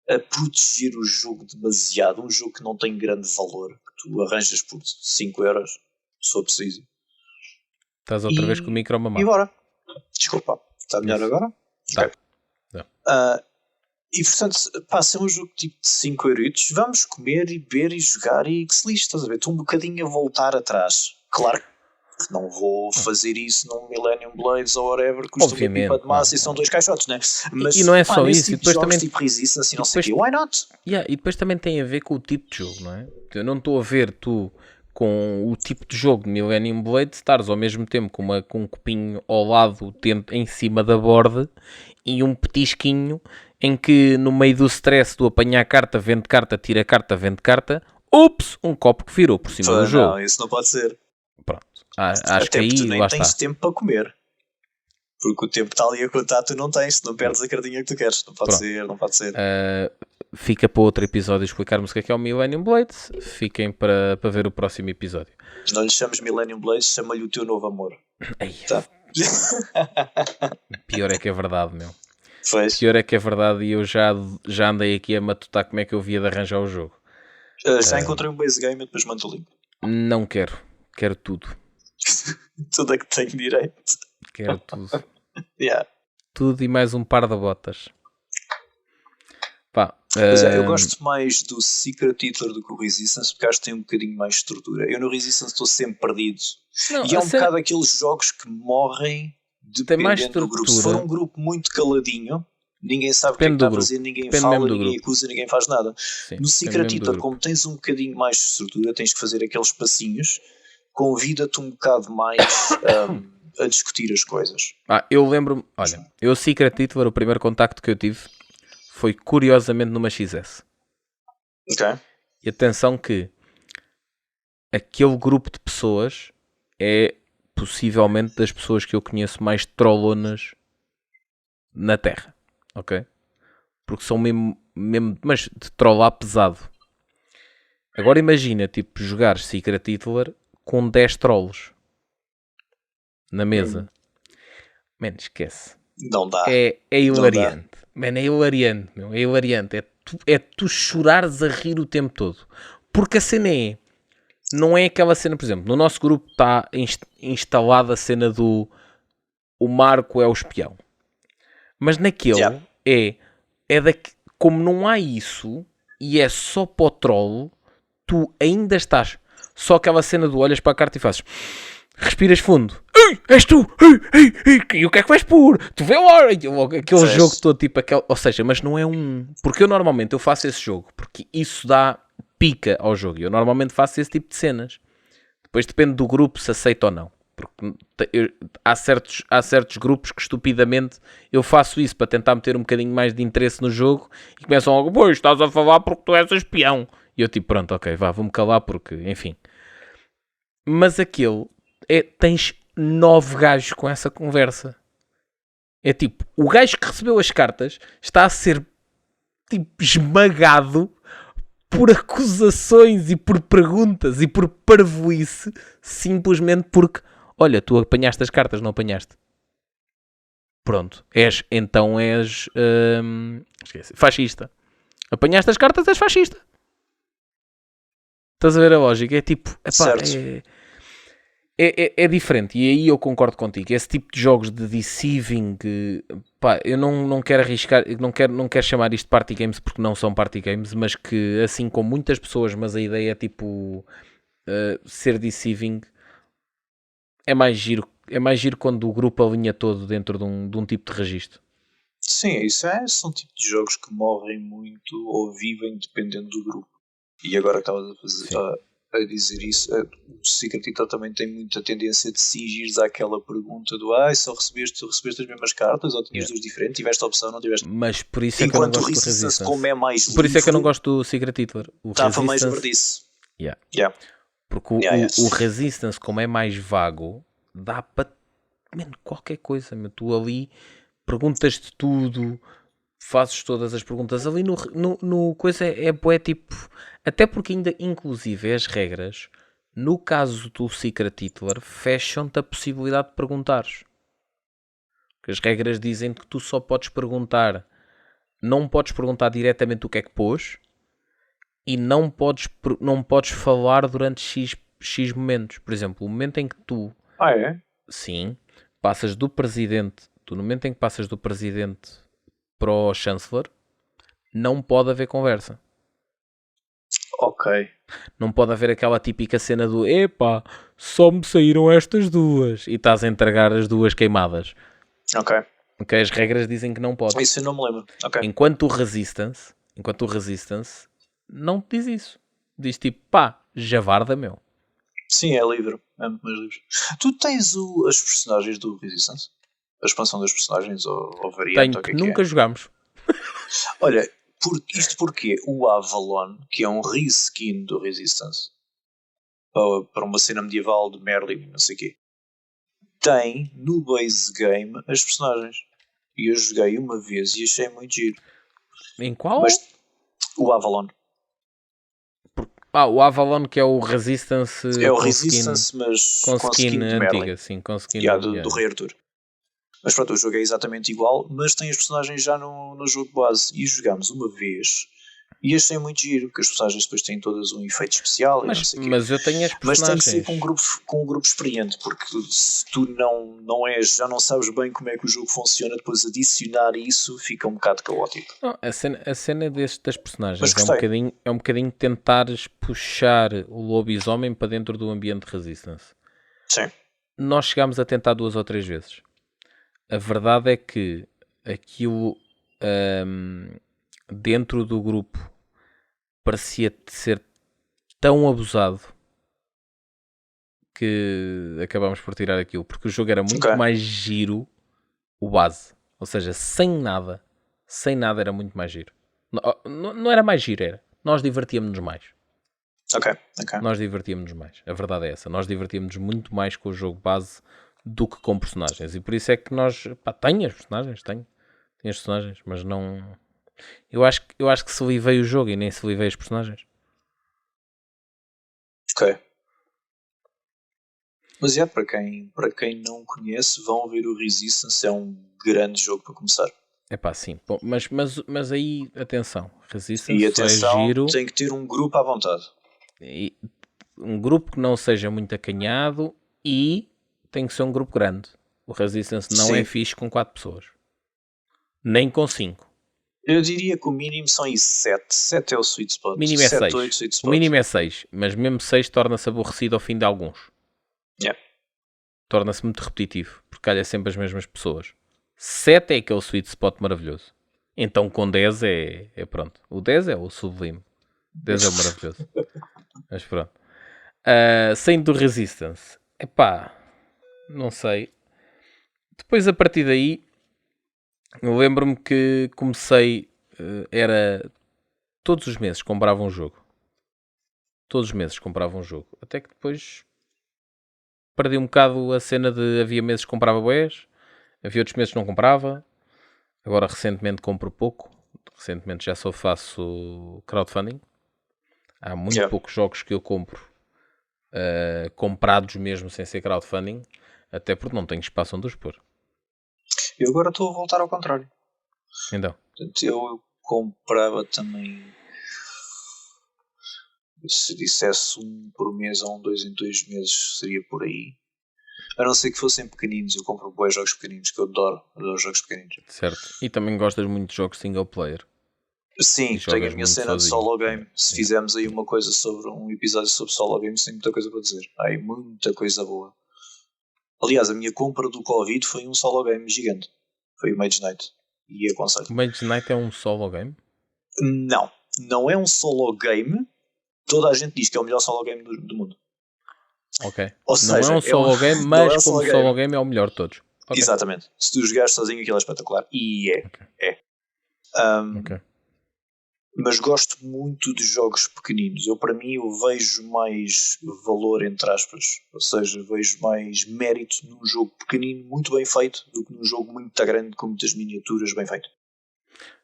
a proteger o jogo demasiado? Um jogo que não tem grande valor, que tu arranjas por 5 euros, se for preciso. Estás outra vez com o micro mamar. E bora. Desculpa, está melhor agora? Tá. Okay. E portanto, se é um jogo tipo de 5 euritos, vamos comer e beber e jogar e que se lixe, estás a ver? Estou um bocadinho a voltar atrás. Claro que não vou fazer isso num Millennium Blades ou whatever, custa uma pipa de massa e são 2 caixotes, né? Mas, e não é só isso, tipo e depois jogos, também tipo Resistance e não sei o quê, why not? E depois também tem a ver com o tipo de jogo, não é? Eu não estou a ver tu com o tipo de jogo de Millennium Blade estares ao mesmo tempo com um copinho ao lado, em cima da borda e um petisquinho em que no meio do stress do apanhar carta, vende carta, tira carta, vende carta, ups, um copo que virou por cima do jogo. Não, isso não pode ser. Pronto. Acho que aí tu nem lá tens está. tempo para comer. Porque o tempo está ali a contar, tu não tens, não perdes a cardinha que tu queres. Não pode ser, não pode ser. Fica para outro episódio explicarmos o que é o Millennium Blade. Fiquem para ver o próximo episódio. Não lhe chames Millennium Blade, chama-lhe o teu novo amor. Tá. Pior é que é verdade, meu. Pois. Pior é que é verdade e eu já andei aqui a matutar como é que eu via de arranjar o jogo. Já encontrei um base game e depois mando o link. Não quero. Quero tudo. Tudo é que tenho direito. Quero tudo. Tudo e mais um par de botas. Pá, eu gosto mais do Secret Hitler do que o Resistance, porque acho que tem um bocadinho mais estrutura. Eu no Resistance estou sempre perdido. E é um bocado aqueles jogos que morrem dependendo do grupo. Se for um grupo muito caladinho, ninguém sabe o que é que está a fazer, ninguém fala, ninguém acusa, ninguém faz nada. Sim, no Secret Hitler, como tens um bocadinho mais de estrutura, tens que fazer aqueles passinhos, convida-te um bocado mais a discutir as coisas. Eu lembro-me, olha, eu Secret Hitler, o primeiro contacto que eu tive foi curiosamente numa XS. Ok. E atenção que aquele grupo de pessoas é possivelmente das pessoas que eu conheço mais trollonas na Terra. Ok? Porque são mesmo mas de trollar pesado. Agora imagina, tipo, jogar Secret Hitler com 10 trolls na mesa. Man, esquece. Não dá. É hilariante. Man, é hilariante, meu. É hilariante. É tu chorares a rir o tempo todo. Porque a cena não é aquela cena, por exemplo, no nosso grupo está instalada a cena do o Marco é o espião. Mas naquele como não há isso e é só para o troll, tu ainda estás só aquela cena do olhas para a carta e fazes respiras fundo. Ei, és tu! E o que é que vais pôr? Tu vê lá! Aquele jogo todo, tipo, ou seja, mas não é porque eu normalmente faço esse jogo, porque isso dá pica ao jogo. Eu normalmente faço esse tipo de cenas. Depois depende do grupo se aceita ou não. Porque há certos grupos que estupidamente eu faço isso para tentar meter um bocadinho mais de interesse no jogo e começam logo, pois, estás a falar porque tu és espião. E eu tipo, pronto, ok, vou-me calar porque, enfim. Mas aquele tens 9 gajos com essa conversa. É tipo, o gajo que recebeu as cartas está a ser tipo esmagado por acusações e por perguntas e por parvoíce, simplesmente porque, olha, tu apanhaste as cartas, não apanhaste? Pronto, és fascista. Apanhaste as cartas, és fascista. Estás a ver a lógica? É tipo, epá, é diferente, e aí eu concordo contigo. Esse tipo de jogos de deceiving, pá, eu não quero arriscar, não quero chamar isto de party games porque não são party games, mas que assim com muitas pessoas, mas a ideia é tipo ser deceiving, é mais giro quando o grupo alinha todo dentro de um tipo de registro. Sim, são tipo de jogos que morrem muito ou vivem dependendo do grupo. E agora que estavas a dizer isso, o Secret Hitler também tem muita tendência de sigires àquela pergunta do só recebeste as mesmas cartas ou tinhas duas diferentes, tiveste a opção, não tiveste. Mas por isso é que eu não gosto do Resistance. Como é mais por isso é que eu não gosto do Secret Hitler. Estava mais verdice. Porque o Resistance, como é mais vago, dá para qualquer coisa. Tu ali perguntas-te tudo, fazes todas as perguntas. Ali no coisa é tipo... Até porque ainda, inclusive, as regras, no caso do Secret Hitler, fecham-te a possibilidade de perguntares. Porque as regras dizem que tu só podes perguntar, não podes perguntar diretamente o que é que pôs e não podes falar durante X momentos. Por exemplo, o momento em que tu... Sim, passas do presidente... no momento em que passas do presidente para o chanceler, não pode haver conversa. Ok. Não pode haver aquela típica cena do epá, só me saíram estas duas e estás a entregar as duas queimadas. Ok, as regras dizem que não pode. Isso eu não me lembro. Okay. Enquanto o Resistance não te diz isso. Diz tipo, pá, javarda, meu. Sim, é livre. É muito mais livre. Tu tens as personagens do Resistance? A expansão das personagens ou variante? Tenho, que nunca jogámos. Olha, isto porque o Avalon, que é um reskin do Resistance, para uma cena medieval de Merlin, não sei o quê, tem no base game as personagens. E eu joguei uma vez e achei muito giro. Em qual? O Avalon. O Avalon, que é o Resistance. É o Resistance, mas com skin de antiga, Merlin. Sim, com skin do Rei Arthur. Mas pronto, o jogo é exatamente igual, mas tem as personagens já no jogo base. E jogámos uma vez e achei muito giro, porque as personagens depois têm todas um efeito especial. Mas eu tenho as personagens. Mas tem que ser com um grupo experiente, porque se tu já não sabes bem como é que o jogo funciona, depois adicionar isso fica um bocado caótico. Não, a cena das personagens é um bocadinho tentares puxar o lobisomem para dentro do ambiente de Resistance. Sim. Nós chegámos a tentar 2 ou 3 vezes. A verdade é que aquilo dentro do grupo parecia ser tão abusado que acabámos por tirar aquilo, porque o jogo era muito mais giro, o base, ou seja, sem nada era muito mais giro. Não era mais giro, era. Nós divertíamos-nos mais. Ok. Nós divertíamos-nos mais, a verdade é essa. Nós divertíamos-nos muito mais com o jogo base do que com personagens, e por isso é que nós, tenho as personagens, mas não... Eu acho que se livei o jogo e nem se livei as personagens. Ok. Mas para quem não conhece, vão ver o Resistance, é um grande jogo para começar. Sim. Bom, mas aí, atenção, Resistance e atenção, é giro. Tem que ter um grupo à vontade. Um grupo que não seja muito acanhado e tem que ser um grupo grande. O Resistance não é fixe com 4 pessoas. Nem com 5. Eu diria que o mínimo são aí 7. 7 é o sweet spot. O mínimo é 7, 6. 8 sweet spot. O mínimo é 6. Mas mesmo 6 torna-se aborrecido ao fim de alguns. Yeah. Torna-se muito repetitivo. Porque calha sempre as mesmas pessoas. 7 é aquele sweet spot maravilhoso. Então com 10 é pronto. O 10 é o sublime. 10 é o maravilhoso. Mas pronto. Saindo do Resistance. Epá, não sei. Depois a partir daí, eu lembro-me que comecei, era todos os meses comprava um jogo. Todos os meses comprava um jogo. Até que depois perdi um bocado a cena de havia meses que comprava bués, havia outros meses que não comprava. Agora recentemente compro pouco. Recentemente já só faço crowdfunding. Há muito poucos jogos que eu compro comprados mesmo sem ser crowdfunding. Até porque não tenho espaço onde os pôr. Eu agora estou a voltar ao contrário. Então. Portanto, eu comprava também. Se dissesse um por mês ou 2 em 2 meses, seria por aí. A não ser que fossem pequeninos, eu compro bons jogos pequeninos, que eu adoro jogos pequeninos. Certo. E também gostas muito de jogos single player. Sim, tenho a minha cena de solo game. Se fizermos aí uma coisa sobre um episódio sobre solo games, tem muita coisa para dizer. Há aí muita coisa boa. Aliás, a minha compra do Covid foi um solo game gigante. Foi o Mage Knight. E aconselho. O Mage Knight é um solo game? Não. Não é um solo game. Toda a gente diz que é o melhor solo game do mundo. Ok. Ou não seja, é um solo game, mas como solo game é o melhor de todos. Okay. Exatamente. Se tu jogares sozinho, aquilo é espetacular. E é. Okay. É. Mas gosto muito de jogos pequeninos. Para mim, eu vejo mais valor, entre aspas. Ou seja, vejo mais mérito num jogo pequenino, muito bem feito, do que num jogo muito grande, com muitas miniaturas bem feito.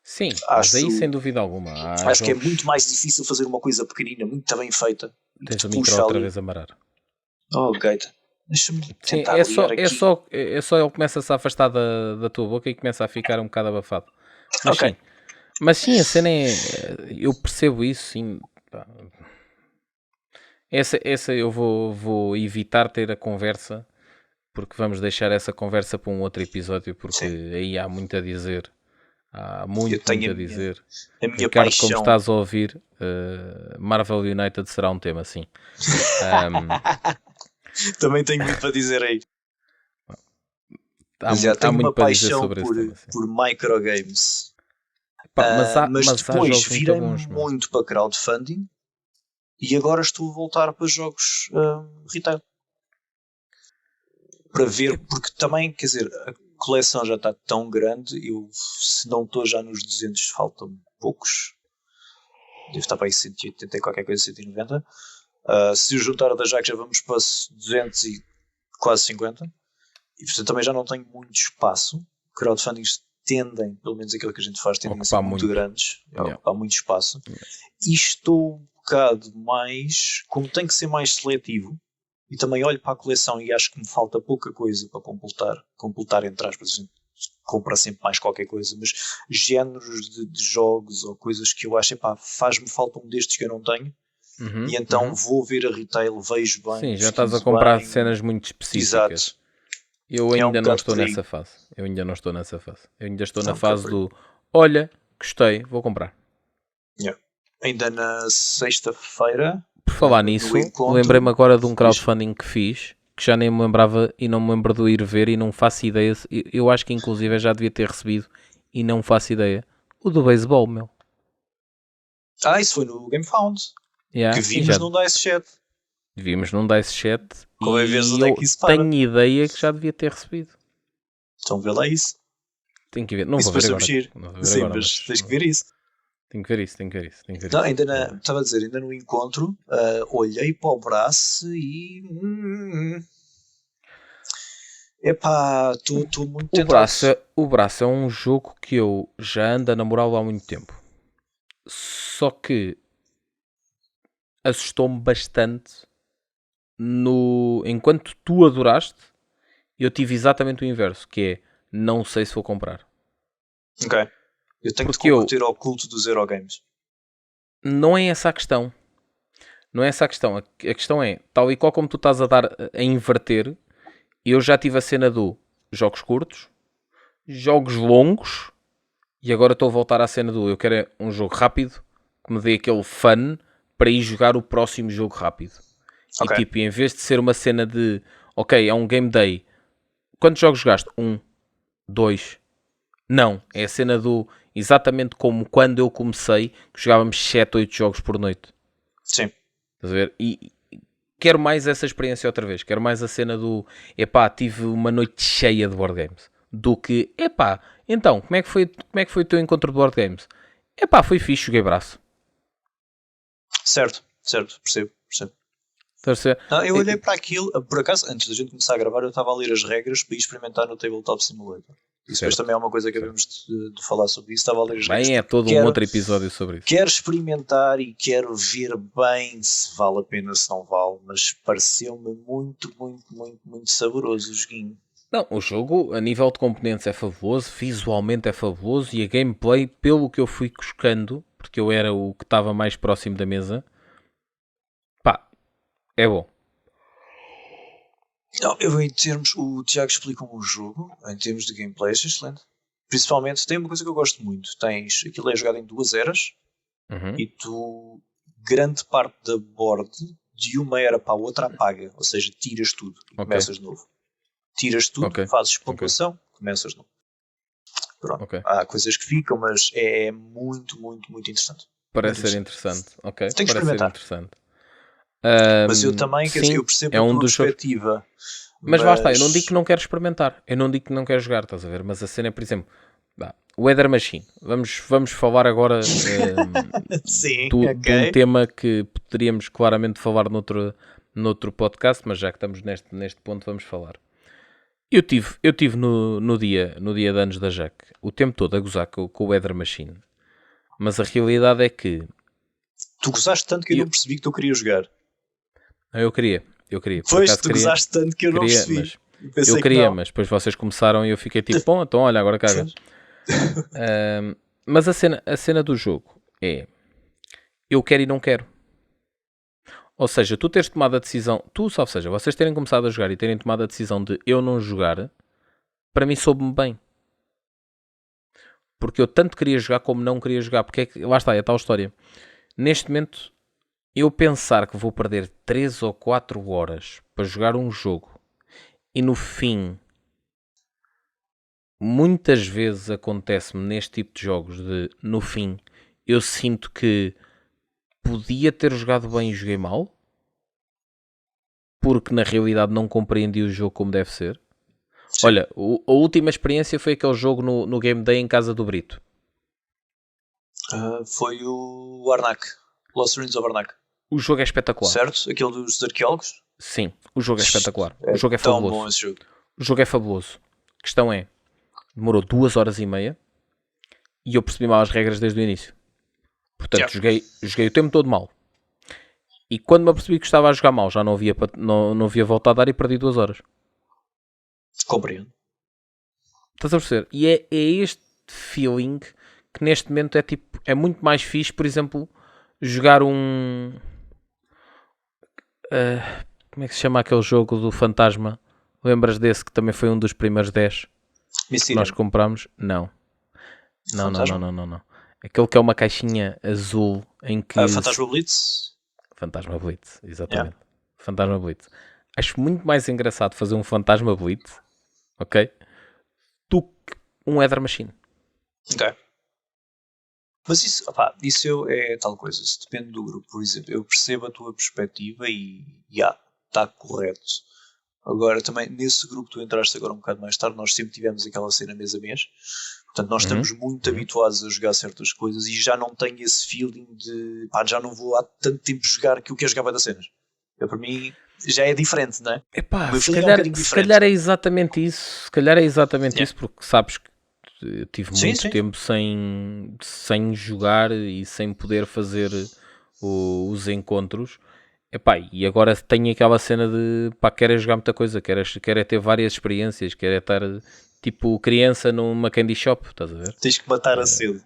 Sim, mas aí sem dúvida alguma. Acho que é muito mais difícil fazer uma coisa pequenina, muito bem feita. Tens o micro outra vez a marar. Oh, Gaita. Deixa-me tentar é só ele começa-se a afastar da tua boca e começa a ficar um bocado abafado. Mas sim. Mas sim, a cena é... Eu percebo isso, sim. Essa eu vou evitar ter a conversa, porque vamos deixar essa conversa para um outro episódio, porque aí há muito a dizer. Há muito a dizer. A minha Ricardo, paixão... como estás a ouvir, Marvel United será um tema, sim. Também tenho muito para dizer aí. Há muito para dizer sobre isso. Tema, por microgames. Mas depois virei muito para crowdfunding e agora estou a voltar para jogos retail. Para ver, porque também, quer dizer, a coleção já está tão grande, eu se não estou já nos 200, faltam poucos. Devo estar para aí 180 e qualquer coisa, 190. Se o juntar da já vamos para 200 e quase 50. E portanto também já não tenho muito espaço. Crowdfundings tendem, pelo menos aquilo que a gente faz, tendem a ser muito grandes, há muito espaço. E estou um bocado mais, como tem que ser mais seletivo, e também olho para a coleção e acho que me falta pouca coisa para completar entre aspas, a gente compra sempre mais qualquer coisa, mas géneros de jogos ou coisas que eu acho, faz-me falta um destes que eu não tenho, e então vou ver a retail, vejo bem. Sim, já estás a comprar cenas muito específicas. Exato. Eu ainda não estou nessa fase. Eu ainda estou na fase do olha, gostei, vou comprar. Ainda na sexta-feira. Por falar nisso, lembrei-me agora de um crowdfunding que fiz, que já nem me lembrava e não me lembro de ir ver e não faço ideia. Eu acho que inclusive já devia ter recebido e não faço ideia. O do beisebol, meu. Isso foi no GameFound. Que vimos num Dice Chat. Vimos num Dice Chat e eu tenho ideia que já devia ter recebido. Então vê lá isso. Tenho que ver. Não vou ver agora. Sim, mas tens que ver isso. Tenho que ver isso. Então, estava a dizer, ainda no encontro, olhei para o braço e... estou muito tentado. O braço é um jogo que eu já ando a namorá-lo há muito tempo. Só que assustou-me bastante enquanto tu adoraste, eu tive exatamente o inverso, que é, não sei se vou comprar. Ok. Eu tenho que converter ao culto dos Eurogames. Não é essa a questão. A questão é, tal e qual como tu estás a dar a inverter, eu já tive a cena do jogos curtos, jogos longos, e agora estou a voltar à cena do eu quero um jogo rápido que me dê aquele fun para ir jogar o próximo jogo rápido. E tipo, em vez de ser uma cena de ok, é um game day, quantos jogos jogaste? 1, 2. Não, é a cena do exatamente como quando eu comecei, que jogávamos 7, 8 jogos por noite. Sim. Estás a ver? E quero mais essa experiência outra vez. Quero mais a cena do epá, tive uma noite cheia de board games. Do que, epá, então, como é que foi o teu encontro de board games? Epá, foi fixe, joguei braço. Certo, percebo. Estás a ver? Não, eu olhei para aquilo, por acaso, antes da gente começar a gravar, eu estava a ler as regras para ir experimentar no Tabletop Simulator. Isso depois também é uma coisa que devemos de falar sobre isso. Estava a ler as regras. Bem, é todo um outro episódio sobre isso. Quero experimentar e quero ver bem se vale a pena, se não vale, mas pareceu-me muito saboroso o joguinho. Não, o jogo, a nível de componentes, é fabuloso, visualmente é fabuloso e a gameplay, pelo que eu fui buscando, porque eu era o que estava mais próximo da mesa, pá, é bom. Não, em termos, o Tiago explicou o jogo, em termos de gameplay, é excelente. Principalmente, tem uma coisa que eu gosto muito: aquilo é jogado em 2 eras e tu, grande parte da board, de uma era para a outra, apaga, ou seja, tiras tudo e começas de novo. Tiras tudo, fazes pontuação, começas de novo. Pronto. Há coisas que ficam, mas é muito interessante. Parece ser interessante, ok. Tem que experimentar. Interessante. Mas eu também, quer dizer, eu percebo a tua perspectiva. Mas basta, eu não digo que não quero experimentar, eu não digo que não quero jogar, estás a ver? Mas a cena é, por exemplo, o Weather Machine. Vamos falar agora Sim, de um tema que poderíamos claramente falar noutro podcast, mas já que estamos neste ponto, vamos falar. Eu tive no dia de anos da Jack o tempo todo a gozar com o Weather Machine, mas a realidade é que tu gozaste tanto que eu não percebi que tu querias jogar. Eu queria. Pois, tu gozaste tanto que eu não percebi. Eu queria, mas depois vocês começaram e eu fiquei tipo, bom, então olha, agora caga. Mas a cena do jogo é eu quero e não quero. Ou seja, tu teres tomado a decisão, ou seja, vocês terem começado a jogar e terem tomado a decisão de eu não jogar, para mim soube-me bem. Porque eu tanto queria jogar como não queria jogar. Porque lá está, é a tal história. Neste momento, eu pensar que vou perder 3 ou 4 horas para jogar um jogo e no fim, muitas vezes acontece-me neste tipo de jogos de, no fim, eu sinto que podia ter jogado bem e joguei mal, porque na realidade não compreendi o jogo como deve ser. Sim. Olha, a última experiência foi aquele jogo no Game Day em casa do Brito. Foi o Arnak, Lost Ruins of Arnak. O jogo é espetacular. Certo? Aquele dos arqueólogos? Sim, o jogo é espetacular. O jogo é fabuloso. Tão bom esse jogo. O jogo é fabuloso. A questão é, demorou 2 horas e meia e eu percebi mal as regras desde o início. Portanto, joguei o tempo todo mal. E quando me apercebi que estava a jogar mal, já não havia volta a dar e perdi 2 horas. Compreendo. Estás a perceber? E é este feeling que neste momento é muito mais fixe, por exemplo, jogar um... como é que se chama aquele jogo do fantasma? Lembras desse que também foi um dos primeiros 10 que nós comprámos? Não. Não. Aquele que é uma caixinha azul em que... Fantasma Blitz? Fantasma Blitz, exatamente. Yeah. Fantasma Blitz. Acho muito mais engraçado fazer um Fantasma Blitz, ok? Do que um Weather Machine. Ok. Mas isso é tal coisa. Isso depende do grupo. Por exemplo, eu percebo a tua perspectiva e está correto. Agora, também, nesse grupo que tu entraste agora um bocado mais tarde, nós sempre tivemos aquela cena mês a mês. Portanto, nós estamos muito habituados a jogar certas coisas e já não tenho esse feeling de já não vou há tanto tempo jogar que eu quero jogar várias cenas. Para mim, já é diferente, não é? Se calhar é exatamente isso. Se calhar é exatamente isso, porque sabes que eu tive muito tempo sem jogar e sem poder fazer os encontros. E agora tenho aquela cena de quero jogar muita coisa, quero ter várias experiências, quero estar tipo criança numa candy shop, estás a ver? Tens que matar a sede,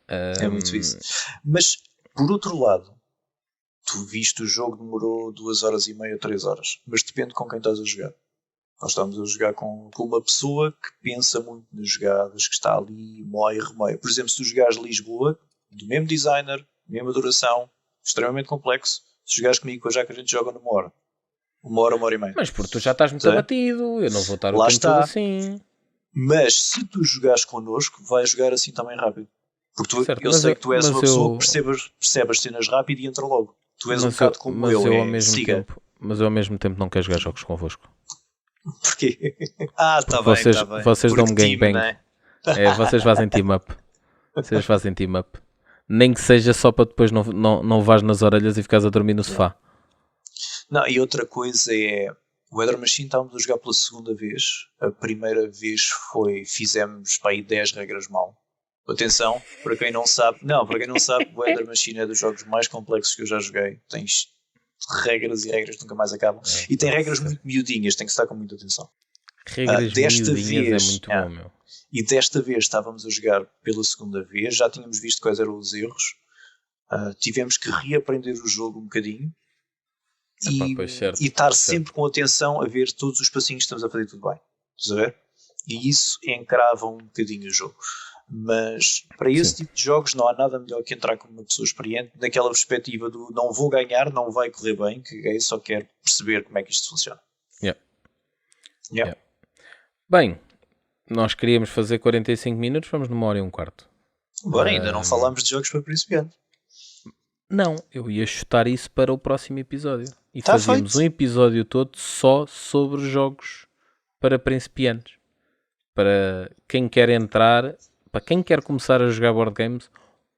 é muito isso. Mas, por outro lado, tu viste o jogo demorou 2 horas e meia, 3 horas, mas depende com quem estás a jogar. Nós estamos a jogar com uma pessoa que pensa muito nas jogadas, que está ali, mói e remeia. Por exemplo, se tu jogares Lisboa, do mesmo designer, mesma duração, extremamente complexo, se jogares comigo, com a já que a gente joga numa hora. Uma hora e meia. Mas porque tu já estás muito abatido, eu não vou estar o Lá tempo está. todo assim. Mas se tu jogares connosco, vais jogar assim também rápido. Porque tu, Certo, eu sei que tu és uma pessoa que percebe as cenas rápido e entra logo. Tu és um bocado como eu, mas eu ao mesmo tempo não quero jogar jogos convosco. Porquê? Está bem. Vocês dão-me gangbang. Né? Vocês fazem team up. Nem que seja só para depois não vás nas orelhas e ficares a dormir no sofá. Não, e outra coisa é, o Weather Machine estávamos a jogar pela segunda vez. A primeira vez fizemos para aí 10 regras mal. Atenção, para quem não sabe, o Weather Machine é dos jogos mais complexos que eu já joguei. Tens regras e regras que nunca mais acabam. E tem regras muito miudinhas, tem que estar com muita atenção. Regras miudinhas é muito bom, meu. E desta vez estávamos a jogar pela segunda vez, já tínhamos visto quais eram os erros, tivemos que reaprender o jogo um bocadinho e estar sempre com atenção a ver todos os passinhos que estamos a fazer tudo bem. Estás a ver? E isso encrava um bocadinho o jogo. Mas para esse tipo de jogos não há nada melhor que entrar com uma pessoa experiente naquela perspectiva do não vou ganhar, não vai correr bem, que só quero perceber como é que isto funciona. Yeah. Bem, nós queríamos fazer 45 minutos, vamos numa hora e um quarto. Agora ainda não falámos de jogos para principiantes. Não, eu ia chutar isso para o próximo episódio. E fazíamos um episódio todo só sobre jogos para principiantes. Para quem quer entrar, para quem quer começar a jogar board games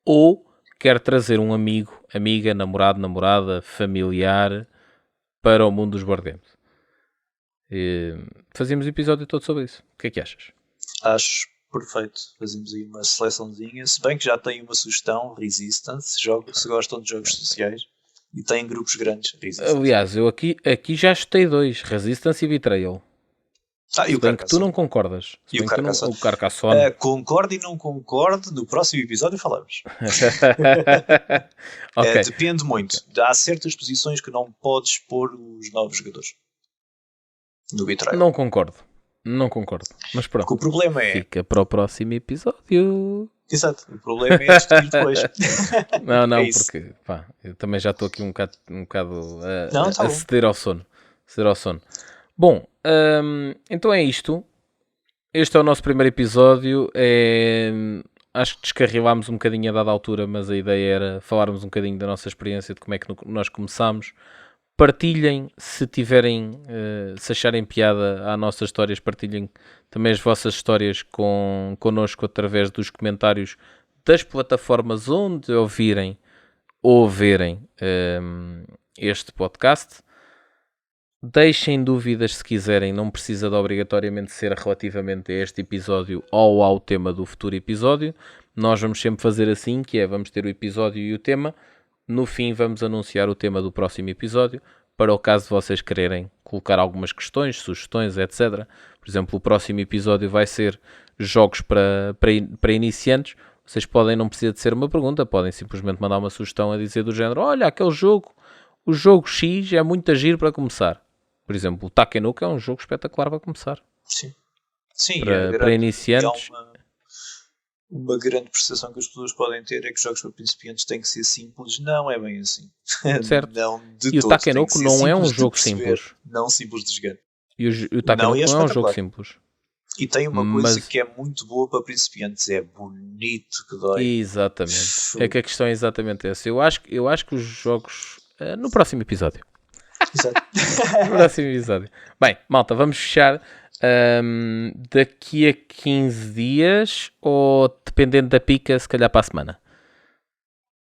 ou quer trazer um amigo, amiga, namorado, namorada, familiar para o mundo dos board games. Fazíamos o episódio todo sobre isso. O que é que achas? Acho perfeito. Fazemos aí uma seleçãozinha. Se bem que já tem uma sugestão, Resistance. Se gostam de jogos sociais e têm grupos grandes, Resistance. Aliás, eu aqui já chutei 2, Resistance e Betrayal. E o Carcassonne. Que tu não concordas. E o Carcassonne. O Carcassonne. Concordo e não concordo. No próximo episódio falamos. Okay. Depende muito. Há certas posições que não podes pôr os novos jogadores. No Betrayal. Não concordo. Mas pronto. Porque o problema é... Fica para o próximo episódio. Exato. O problema é discutir depois. Não, porque eu também já estou aqui um bocado a ceder ao sono. Bom, então é isto. Este é o nosso primeiro episódio. Acho que descarrilámos um bocadinho a dada altura, mas a ideia era falarmos um bocadinho da nossa experiência, de como é que nós começámos. Partilhem, se tiverem, se acharem piada às nossas histórias, partilhem também as vossas histórias connosco através dos comentários das plataformas onde ouvirem ou verem este podcast. Deixem dúvidas se quiserem, não precisa de obrigatoriamente ser relativamente a este episódio ou ao tema do futuro episódio. Nós vamos sempre fazer assim, que é, vamos ter o episódio e o tema. No fim vamos anunciar o tema do próximo episódio, para o caso de vocês quererem colocar algumas questões, sugestões, etc. Por exemplo, o próximo episódio vai ser jogos para iniciantes. Vocês podem, não precisa de ser uma pergunta, podem simplesmente mandar uma sugestão a dizer do género: olha, aquele jogo, o jogo X é muito agir para começar. Por exemplo, o Takenoko é um jogo espetacular para começar. Sim, para iniciantes. Uma grande percepção que as pessoas podem ter é que os jogos para principiantes têm que ser simples. Não é bem assim. Certo. Não de e todo. O Takenoko não é um jogo simples. Não simples de jogar. E o Takenoko não é um jogo simples. E tem uma coisa que é muito boa para principiantes. É bonito que dói. Exatamente. É que a questão é exatamente essa. Eu acho que os jogos... no próximo episódio. Exato. No próximo episódio. Bem, malta, vamos fechar... daqui a 15 dias ou dependendo da pica, se calhar para a semana.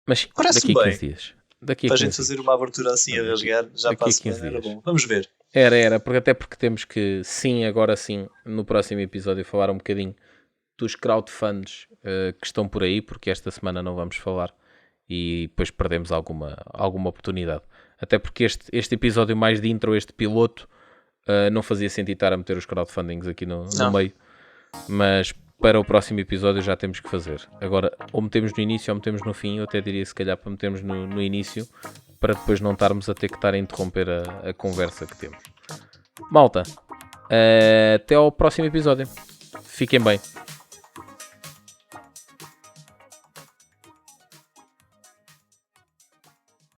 Mas sim, daqui a 15 dias. Para a gente fazer uma abertura assim a rasgar, já para a semana era bom. Vamos ver. Era, porque temos que, agora sim, no próximo episódio, falar um bocadinho dos crowdfunds que estão por aí, porque esta semana não vamos falar e depois perdemos alguma oportunidade. Até porque este episódio mais de intro, este piloto, não fazia sentido estar a meter os crowdfundings aqui no meio, mas para o próximo episódio já temos que fazer. Agora, ou metemos no início ou metemos no fim. Eu até diria se calhar para metermos no início, para depois não estarmos a ter que estar a interromper a conversa que temos. Malta, Até ao próximo episódio. Fiquem bem.